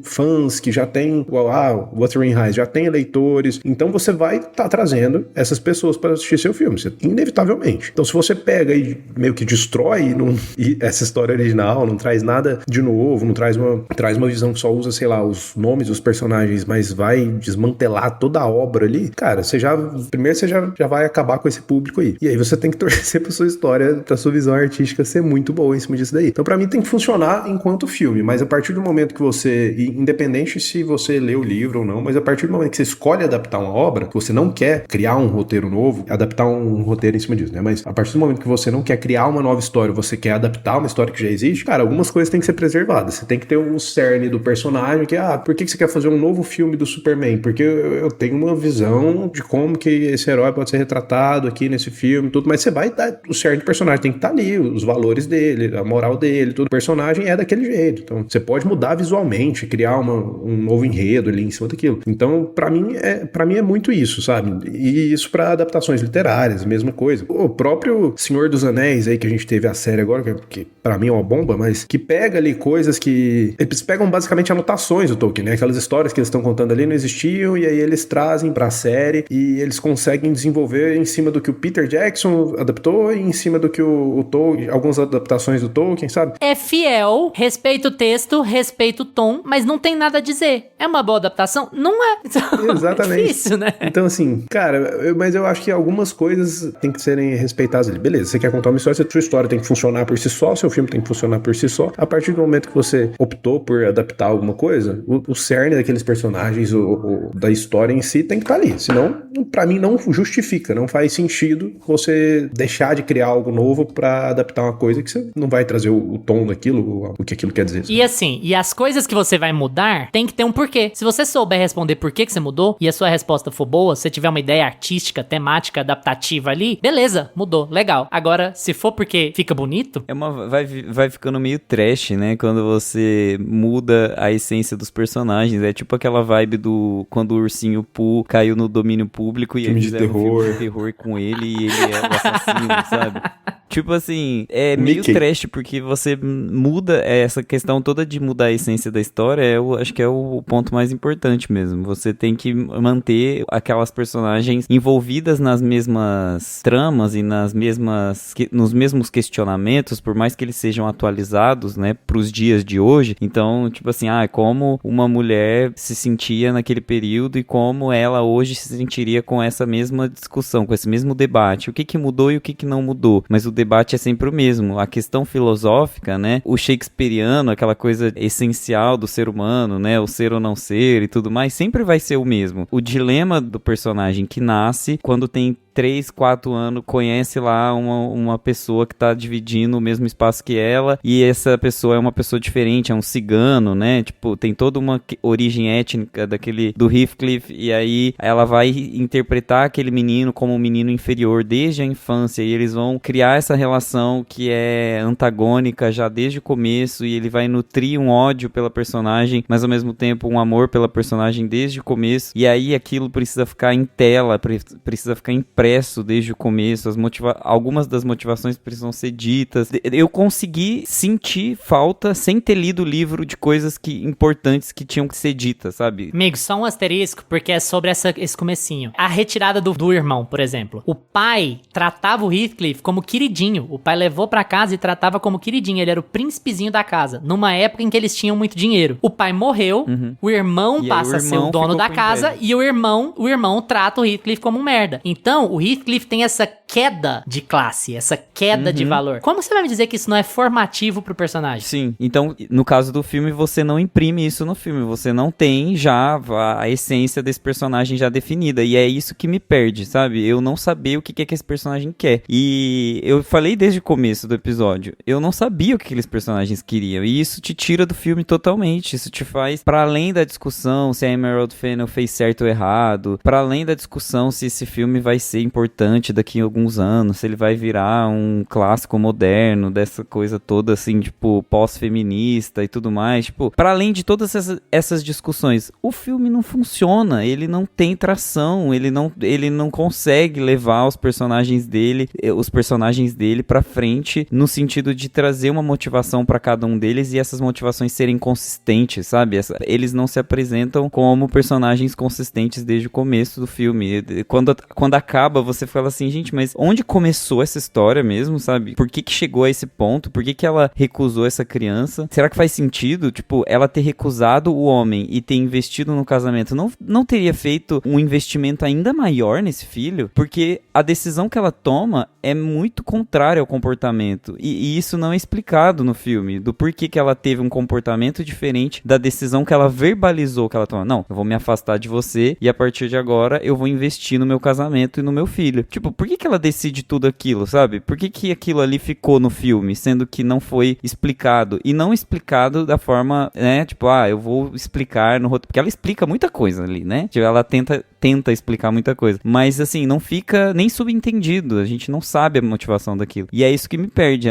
Speaker 4: fãs, que já tem Wuthering Heights, já tem eleitores. Então você vai estar trazendo essas pessoas para assistir seu filme, inevitavelmente. Então se você pega e meio que destrói essa história original, não traz nada de novo, não traz uma visão que só usa, sei lá, os nomes dos personagens, mas vai desmantelar toda a obra ali, cara, primeiro você já vai acabar com esse público aí. E aí você tem que torcer pra sua história, pra sua visão artística ser muito boa em cima disso daí. Então pra mim tem que funcionar enquanto filme, mas a partir do momento que você, independente se você lê o livro ou não, mas a partir do momento que você escolhe adaptar uma obra, que você não quer criar um roteiro novo, adaptar um roteiro em cima disso, né? Mas a partir do momento que você não quer criar uma nova história, você quer adaptar uma história que já existe, cara, algumas coisas têm que ser preservadas. Você tem que ter o cerne do personagem, que, por que você quer fazer um novo filme do Superman? Porque eu tenho uma visão de como que esse herói pode ser retratado aqui nesse filme, tudo, mas você vai dar o cerne do personagem, tem que estar ali, os valores dele, a moral dele, tudo. O personagem é daquele jeito. Então, você pode mudar visualmente, criar um novo enredo ali em cima daquilo. Então, pra mim é muito isso, sabe? E isso pra adaptações literárias, mesma coisa. O próprio Senhor dos Anéis aí, que a gente teve a série agora, que pra mim é uma bomba, mas que pega ali coisas que... Eles pegam basicamente anotações do Tolkien, né? Aquelas histórias que eles estão contando ali não existiam, e aí eles trazem pra série, e eles conseguem desenvolver em cima do que o Peter Jackson adaptou e em cima do que o Tolkien, algumas adaptações do Tolkien, sabe?
Speaker 2: É fiel, respeita o texto, respeita o tom, mas não tem nada a dizer. É uma boa adaptação? Não é.
Speaker 4: Exatamente.
Speaker 2: É difícil, né?
Speaker 4: Então, assim, cara, mas eu acho que algumas coisas têm que serem respeitadas ali. Beleza, você quer contar uma história, sua história tem que funcionar por si só, seu filme tem que funcionar por si só. A partir do momento que você optou por adaptar alguma coisa, o cerne daqueles personagens, da história em si tem que estar ali. Senão, pra mim, não justifica, não faz sentido você deixar de criar algo novo pra adaptar uma coisa que você não vai trazer o tom daquilo, o que aquilo quer dizer.
Speaker 2: E assim, e as coisas que você vai mudar, tem que ter um porquê. Se você souber responder por que você mudou, e a sua resposta for boa, se você tiver uma ideia artística, temática, adaptativa ali, beleza, mudou, legal. Agora, se for porque fica bonito...
Speaker 3: Vai ficando meio trash, né? Quando você muda a essência dos personagens. É tipo aquela vibe do... Quando o ursinho Pooh caiu no domínio público e eles fizeram um filme de terror com ele e ele é o assassino, sabe? Tipo assim, é meio trash, porque você muda essa questão toda de mudar a essência da história, acho que é o ponto mais importante mesmo. Você tem que manter aquelas personagens envolvidas nas mesmas tramas e nos mesmos questionamentos, por mais que eles sejam atualizados, né, pros dias de hoje. Então, tipo assim, como uma mulher se sentia naquele período e como ela hoje se sentiria com essa mesma discussão, com esse mesmo debate. O que mudou e o que não mudou? Mas o debate é sempre o mesmo. A questão filosófica, né? O shakespeariano, aquela coisa essencial do ser humano, né? O ser ou não ser e tudo mais, sempre vai ser o mesmo. O dilema do personagem que nasce quando tem 3, 4 anos, conhece lá uma pessoa que tá dividindo o mesmo espaço que ela, e essa pessoa é uma pessoa diferente, é um cigano, né? Tipo, tem toda uma origem étnica do Heathcliff, e aí ela vai interpretar aquele menino como um menino inferior desde a infância, e eles vão criar essa relação que é antagônica já desde o começo, e ele vai nutrir um ódio pela personagem, mas ao mesmo tempo um amor pela personagem desde o começo, e aí aquilo precisa ficar em tela, precisa ficar impresso desde o começo, algumas das motivações precisam ser ditas. Eu consegui sentir falta, sem ter lido o livro, de coisas importantes que tinham que ser ditas, sabe?
Speaker 2: Amigo, só um asterisco, porque é sobre esse comecinho. A retirada do irmão, por exemplo. O pai tratava o Heathcliff como queridinho. O pai levou pra casa e tratava como queridinho. Ele era o príncipezinho da casa, numa época em que eles tinham muito dinheiro. O pai morreu, o irmão passa a ser o dono da casa, e o irmão trata o Heathcliff como um merda. Então, o Heathcliff tem essa queda de classe, essa queda de valor. Como você vai me dizer que isso não é formativo pro personagem?
Speaker 3: Sim, então, no caso do filme, você não imprime isso no filme, você não tem já a essência desse personagem já definida, e é isso que me perde, sabe? Eu não saber o que é que esse personagem quer. E eu falei desde o começo do episódio, eu não sabia o que aqueles personagens queriam, e isso te tira do filme totalmente, isso te faz, para além da discussão se a Emerald Fennell fez certo ou errado, para além da discussão se esse filme vai ser importante daqui a alguns anos, se ele vai virar um clássico moderno, dessa coisa toda assim, tipo, pós-feminista e tudo mais, tipo, para além de todas essas discussões, o filme não funciona, ele não tem tração, ele não consegue levar os personagens dele pra frente, no sentido de trazer uma motivação pra cada um deles e essas motivações serem consistentes, sabe? Eles não se apresentam como personagens consistentes desde o começo do filme. Quando acaba, você fala assim, gente, mas mas onde começou essa história mesmo, sabe? Por que que chegou a esse ponto? Por que que ela recusou essa criança? Será que faz sentido, tipo, ela ter recusado o homem e ter investido no casamento? Não teria feito um investimento ainda maior nesse filho? Porque a decisão que ela toma é muito contrária ao comportamento. E isso não é explicado no filme, do porquê que ela teve um comportamento diferente da decisão que ela verbalizou que ela toma. Não, eu vou me afastar de você e a partir de agora eu vou investir no meu casamento e no meu filho. Tipo, por que que ela decide tudo aquilo, sabe? Por que que aquilo ali ficou no filme, sendo que não foi explicado? E não explicado da forma, né? Tipo, eu vou explicar no roteiro. Porque ela explica muita coisa ali, né? Tipo, ela tenta explicar muita coisa. Mas, assim, não fica nem subentendido. A gente não sabe a motivação daquilo. E é isso que me perde.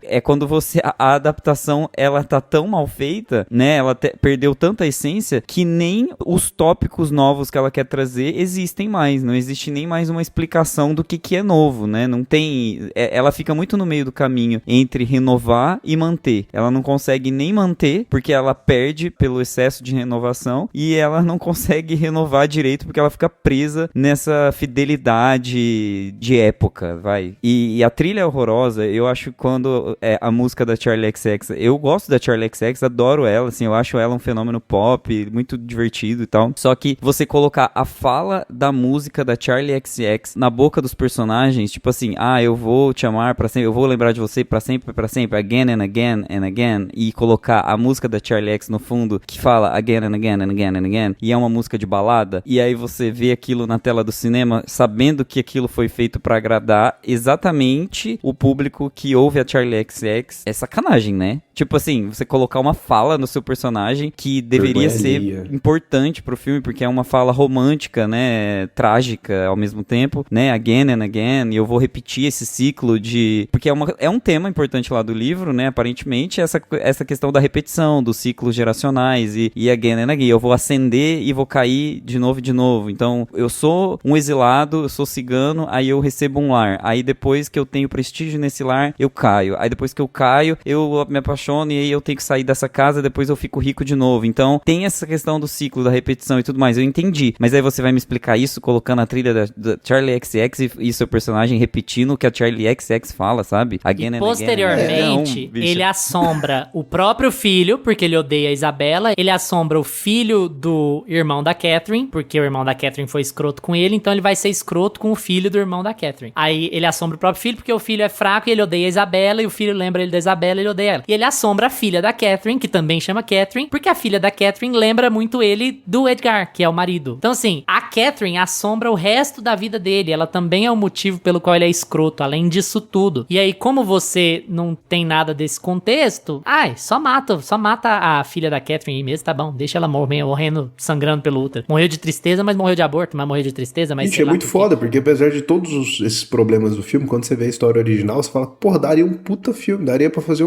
Speaker 3: É quando a adaptação, ela tá tão mal feita, né? Ela perdeu tanta essência que nem os tópicos novos que ela quer trazer existem mais. Não existe nem mais uma explicação do que é novo, né? Não tem... ela fica muito no meio do caminho entre renovar e manter. Ela não consegue nem manter, porque ela perde pelo excesso de renovação, e ela não consegue renovar direito, porque ela fica presa nessa fidelidade de época, vai. E a trilha é horrorosa. Eu acho quando a música da Charli XCX, eu gosto da Charli XCX, adoro ela, assim, eu acho ela um fenômeno pop, muito divertido e tal. Só que você colocar a fala da música da Charli XCX na boca dos personagens, tipo assim, eu vou te amar pra sempre, eu vou lembrar de você pra sempre, again and again and again, e colocar a música da Charli X no fundo, que fala again and again and again and again, e é uma música de balada, e aí você vê aquilo na tela do cinema, sabendo que aquilo foi feito pra agradar exatamente o público que ouve a Charli XX, é sacanagem, né? Tipo assim, você colocar uma fala no seu personagem que deveria ser importante pro filme, porque é uma fala romântica, né? Trágica ao mesmo tempo, né? Again and again, e eu vou repetir esse ciclo de... Porque é um tema importante lá do livro, né? Aparentemente, essa questão da repetição, dos ciclos geracionais, e again and again. Eu vou ascender e vou cair de novo e de novo. Então, eu sou um exilado, eu sou cigano, aí eu recebo um lar. Aí depois que eu tenho prestígio nesse lar, eu caio. Aí depois que eu caio, eu me apaixono e aí eu tenho que sair dessa casa, depois eu fico rico de novo. Então, tem essa questão do ciclo, da repetição e tudo mais. Eu entendi. Mas aí você vai me explicar isso colocando a trilha da Charli XX e seu personagem repetindo o que a Charli XX fala, sabe? Again
Speaker 2: e posteriormente, ele assombra o próprio filho, porque ele odeia a Isabela. Ele assombra o filho do irmão da Catherine, porque o irmão da Catherine foi escroto com ele, então ele vai ser escroto com o filho do irmão da Catherine. Aí ele assombra o próprio filho, porque o filho é fraco e ele odeia a Isabela, e o filho lembra ele da Isabela e ele odeia ela. E ele assombra a filha da Catherine, que também chama Catherine, porque a filha da Catherine lembra muito ele do Edgar, que é o marido. Então assim, a Catherine assombra o resto da vida dele, ela também é o motivo pelo qual ele é escroto, além disso tudo. E aí, como você não tem nada desse contexto, só mata a filha da Catherine aí mesmo, tá bom, deixa ela morrendo, sangrando pelo útero. Morreu de tristeza, mas morreu de aborto, mas morreu de tristeza, mas
Speaker 4: gente, é muito foda, porque apesar de todos esses problemas do filme, quando você vê a história original, você fala, porra, daria um puta filme, daria pra fazer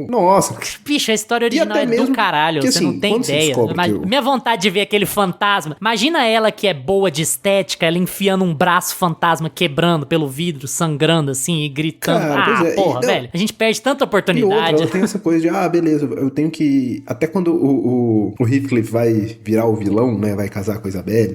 Speaker 4: Nossa.
Speaker 2: Bicho, a história original é do caralho, que, você assim, não tem ideia. Minha vontade de ver aquele fantasma, imagina ela que é boa de estética, ela enfiando um braço fantasma, quebrando pelo vidro, sangrando assim e gritando. Porra, velho, a gente perde tanta oportunidade.
Speaker 4: E outra, ela tem essa coisa de, beleza, eu tenho que... Até quando o Heathcliff vai virar o vilão, né, vai casar com a Isabelle,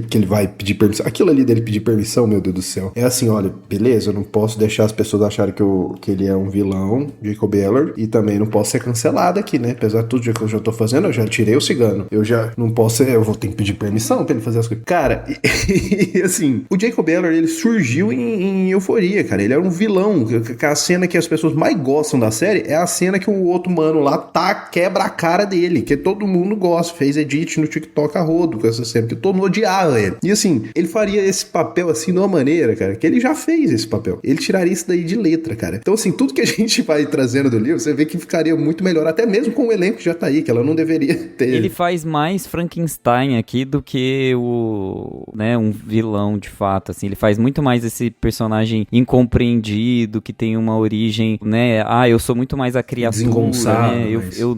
Speaker 4: que ele vai pedir permissão. Aquilo ali dele pedir permissão, meu Deus do céu. É assim, olha, beleza, eu não posso deixar as pessoas acharem que ele é um vilão, Jacob Elord, e também não posso ser cancelado aqui, né? Apesar de tudo que eu já tô fazendo, eu já tirei o cigano. Eu já não posso eu vou ter que pedir permissão pra ele fazer as coisas. Cara, e assim, o Jacob Elord, ele surgiu em Euforia, cara. Ele era um vilão. A cena que as pessoas mais gostam da série é a cena que o outro mano lá quebra a cara dele, que todo mundo gosta, fez edit no TikTok a rodo com essa cena, porque todo mundo odiava ele. E assim, ele faria esse papel assim de uma maneira, cara, que ele já fez esse papel. Ele tiraria isso daí de letra, cara. Então assim, tudo que a gente vai trazendo do livro, você vê que ficaria muito melhor, até mesmo com o elenco que já tá aí, que ela não deveria ter.
Speaker 3: Ele faz mais Frankenstein aqui do que um vilão de fato, assim. Ele faz muito mais esse personagem incompreendido, que tem uma origem, né? Eu sou muito mais a criatura, né?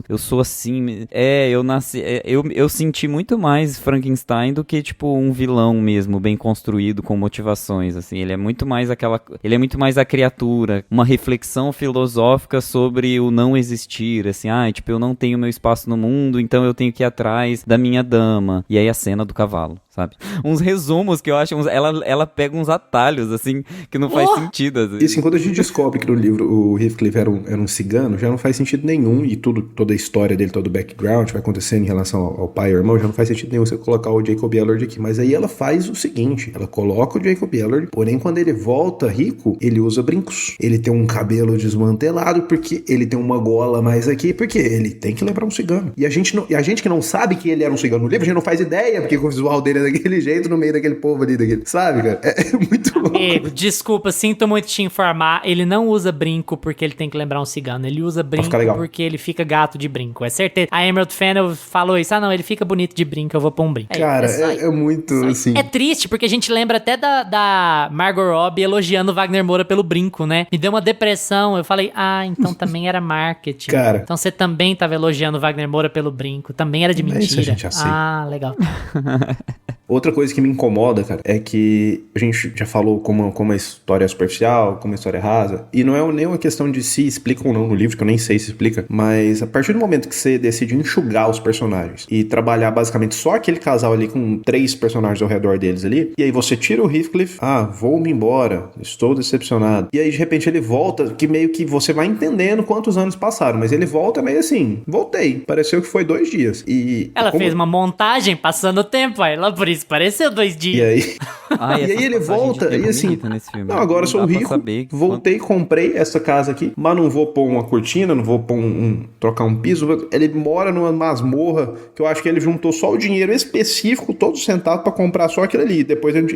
Speaker 3: Eu sou assim. Eu nasci. Eu senti muito mais Frankenstein do que, tipo, um vilão mesmo, bem construído, com motivações, assim. Ele é muito mais a criatura, uma reflexão filosófica sobre o não existir, assim. Eu não tenho meu espaço no mundo, então eu tenho que ir atrás da minha dama. E aí a cena do cavalo, sabe? Uns resumos que eu acho, ela pega uns atalhos, assim, que não faz sentido. Às vezes.
Speaker 4: E assim, quando a gente descobre que no livro o Heathcliff era um cigano, já não faz sentido nenhum, e toda a história dele, todo o background vai acontecendo em relação ao pai e ao irmão, já não faz sentido nenhum você colocar o Jacob Elord aqui. Mas aí ela faz o seguinte, ela coloca o Jacob Elord, porém quando ele volta rico, ele usa brincos. Ele tem um cabelo desmantelado, porque ele tem uma gola mais aqui, porque ele tem que lembrar um cigano. E a gente que não sabe que ele era um cigano no livro, a gente não faz ideia, porque o visual dele é daquele jeito, no meio daquele povo ali, sabe, cara? É muito louco.
Speaker 2: Amigo, desculpa, sinto muito te informar, ele não usa brinco porque ele tem que lembrar um cigano, ele usa brinco porque ele fica gato de brinco, é certeza. A Emerald Fennell falou isso, não, ele fica bonito de brinco, eu vou pôr um brinco.
Speaker 4: Cara, é muito, assim...
Speaker 2: É triste, porque a gente lembra até da Margot Robbie elogiando o Wagner Moura pelo brinco, né? Me deu uma depressão, eu falei, então também era marketing.
Speaker 4: Cara...
Speaker 2: Então você também tava elogiando o Wagner Moura pelo brinco, também era de mentira.
Speaker 4: Isso a gente aceita.
Speaker 2: Legal.
Speaker 4: Outra coisa que me incomoda, cara, é que a gente já falou como a história é superficial, como a história é rasa, e não é nem uma questão de se explica ou não no livro, que eu nem sei se explica, mas a partir do momento que você decide enxugar os personagens e trabalhar basicamente só aquele casal ali com 3 personagens ao redor deles ali, e aí você tira o Heathcliff, vou-me embora, estou decepcionado, e aí de repente ele volta, que meio que você vai entendendo quantos anos passaram, mas ele volta meio assim, voltei, pareceu que foi 2 dias, e...
Speaker 2: Ela fez uma montagem passando o tempo, aí lá por isso pareceu 2 dias.
Speaker 4: E aí... e aí ele volta e assim, não, agora eu sou rico, voltei, comprei essa casa aqui, mas não vou pôr uma cortina, não vou pôr trocar um piso. Ele mora numa masmorra que eu acho que ele juntou só o dinheiro específico, todos os centavos pra comprar só aquilo ali,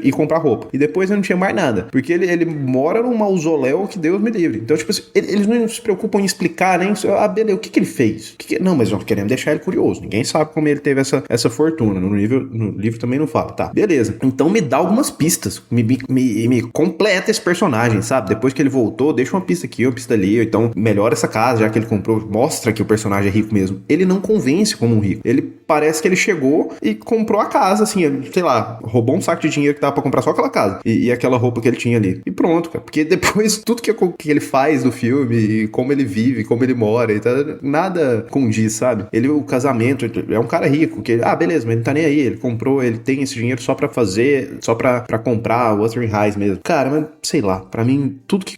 Speaker 4: e comprar roupa. E depois eu não tinha mais nada, porque ele mora num mausoléu que Deus me livre. Então, tipo assim, eles não se preocupam em explicar, nem, beleza, o que ele fez? Não, mas nós queremos deixar ele curioso. Ninguém sabe como ele teve essa fortuna. No livro também não fala, tá? Beleza. Então me dá algumas pistas, me completa esse personagem, sabe? Depois que ele voltou, deixa uma pista aqui, uma pista ali, ou então melhora essa casa, já que ele comprou, mostra que o personagem é rico mesmo. Ele não convence como um rico. Ele parece que ele chegou e comprou a casa, assim, sei lá, roubou um saco de dinheiro que dava pra comprar só aquela casa e aquela roupa que ele tinha ali. E pronto, cara. Porque depois, tudo que ele faz no filme, e como ele vive, como ele mora, e tá, nada condiz, sabe? O casamento, é um cara rico, que beleza, mas ele não tá nem aí, ele comprou, ele tem esse dinheiro só pra fazer, só pra comprar o Wuthering Heights mesmo. Cara, mas sei lá, pra mim, tudo que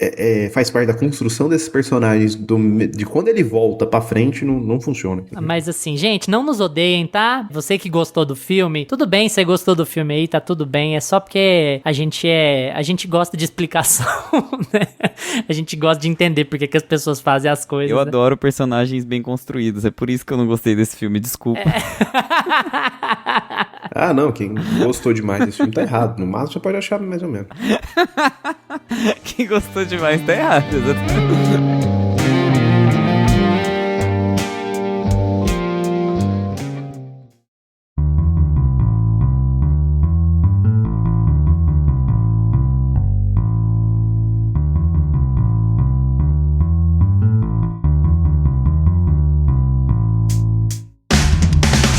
Speaker 4: faz parte da construção desses personagens, de quando ele volta pra frente, não funciona.
Speaker 2: Mas assim, gente, não nos odeiem, tá? Você que gostou do filme, tudo bem, você gostou do filme aí, tá tudo bem, é só porque a gente gosta de explicação, né? A gente gosta de entender porque que as pessoas fazem as coisas.
Speaker 3: Eu adoro personagens bem construídos, é por isso que eu não gostei desse filme, desculpa.
Speaker 4: Não, quem gostou demais desse filme tá errado. No máximo você pode achar mais ou menos.
Speaker 3: Quem gostou demais tá errado, exatamente.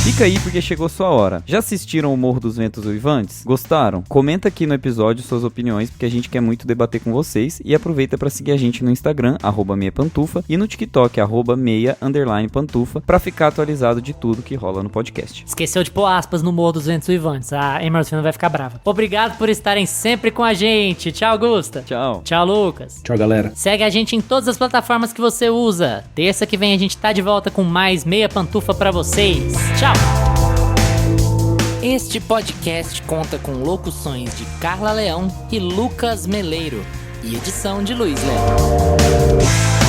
Speaker 3: Fica aí porque chegou sua hora. Já assistiram o Morro dos Ventos Uivantes? Gostaram? Comenta aqui no episódio suas opiniões, porque a gente quer muito debater com vocês. E aproveita para seguir a gente no Instagram, @meiapantufa, e no TikTok, @meia_pantufa, pra ficar atualizado de tudo que rola no podcast.
Speaker 2: Esqueceu de pôr aspas no Morro dos Ventos Uivantes. A Emerald Fennell vai ficar brava. Obrigado por estarem sempre com a gente. Tchau, Augusta.
Speaker 3: Tchau.
Speaker 2: Tchau, Lucas.
Speaker 4: Tchau, galera.
Speaker 2: Segue a gente em todas as plataformas que você usa. Terça que vem a gente tá de volta com mais Meia Pantufa pra vocês. Tchau. Este podcast conta com locuções de Carla Leão e Lucas Meleiro e edição de Luiz Leão.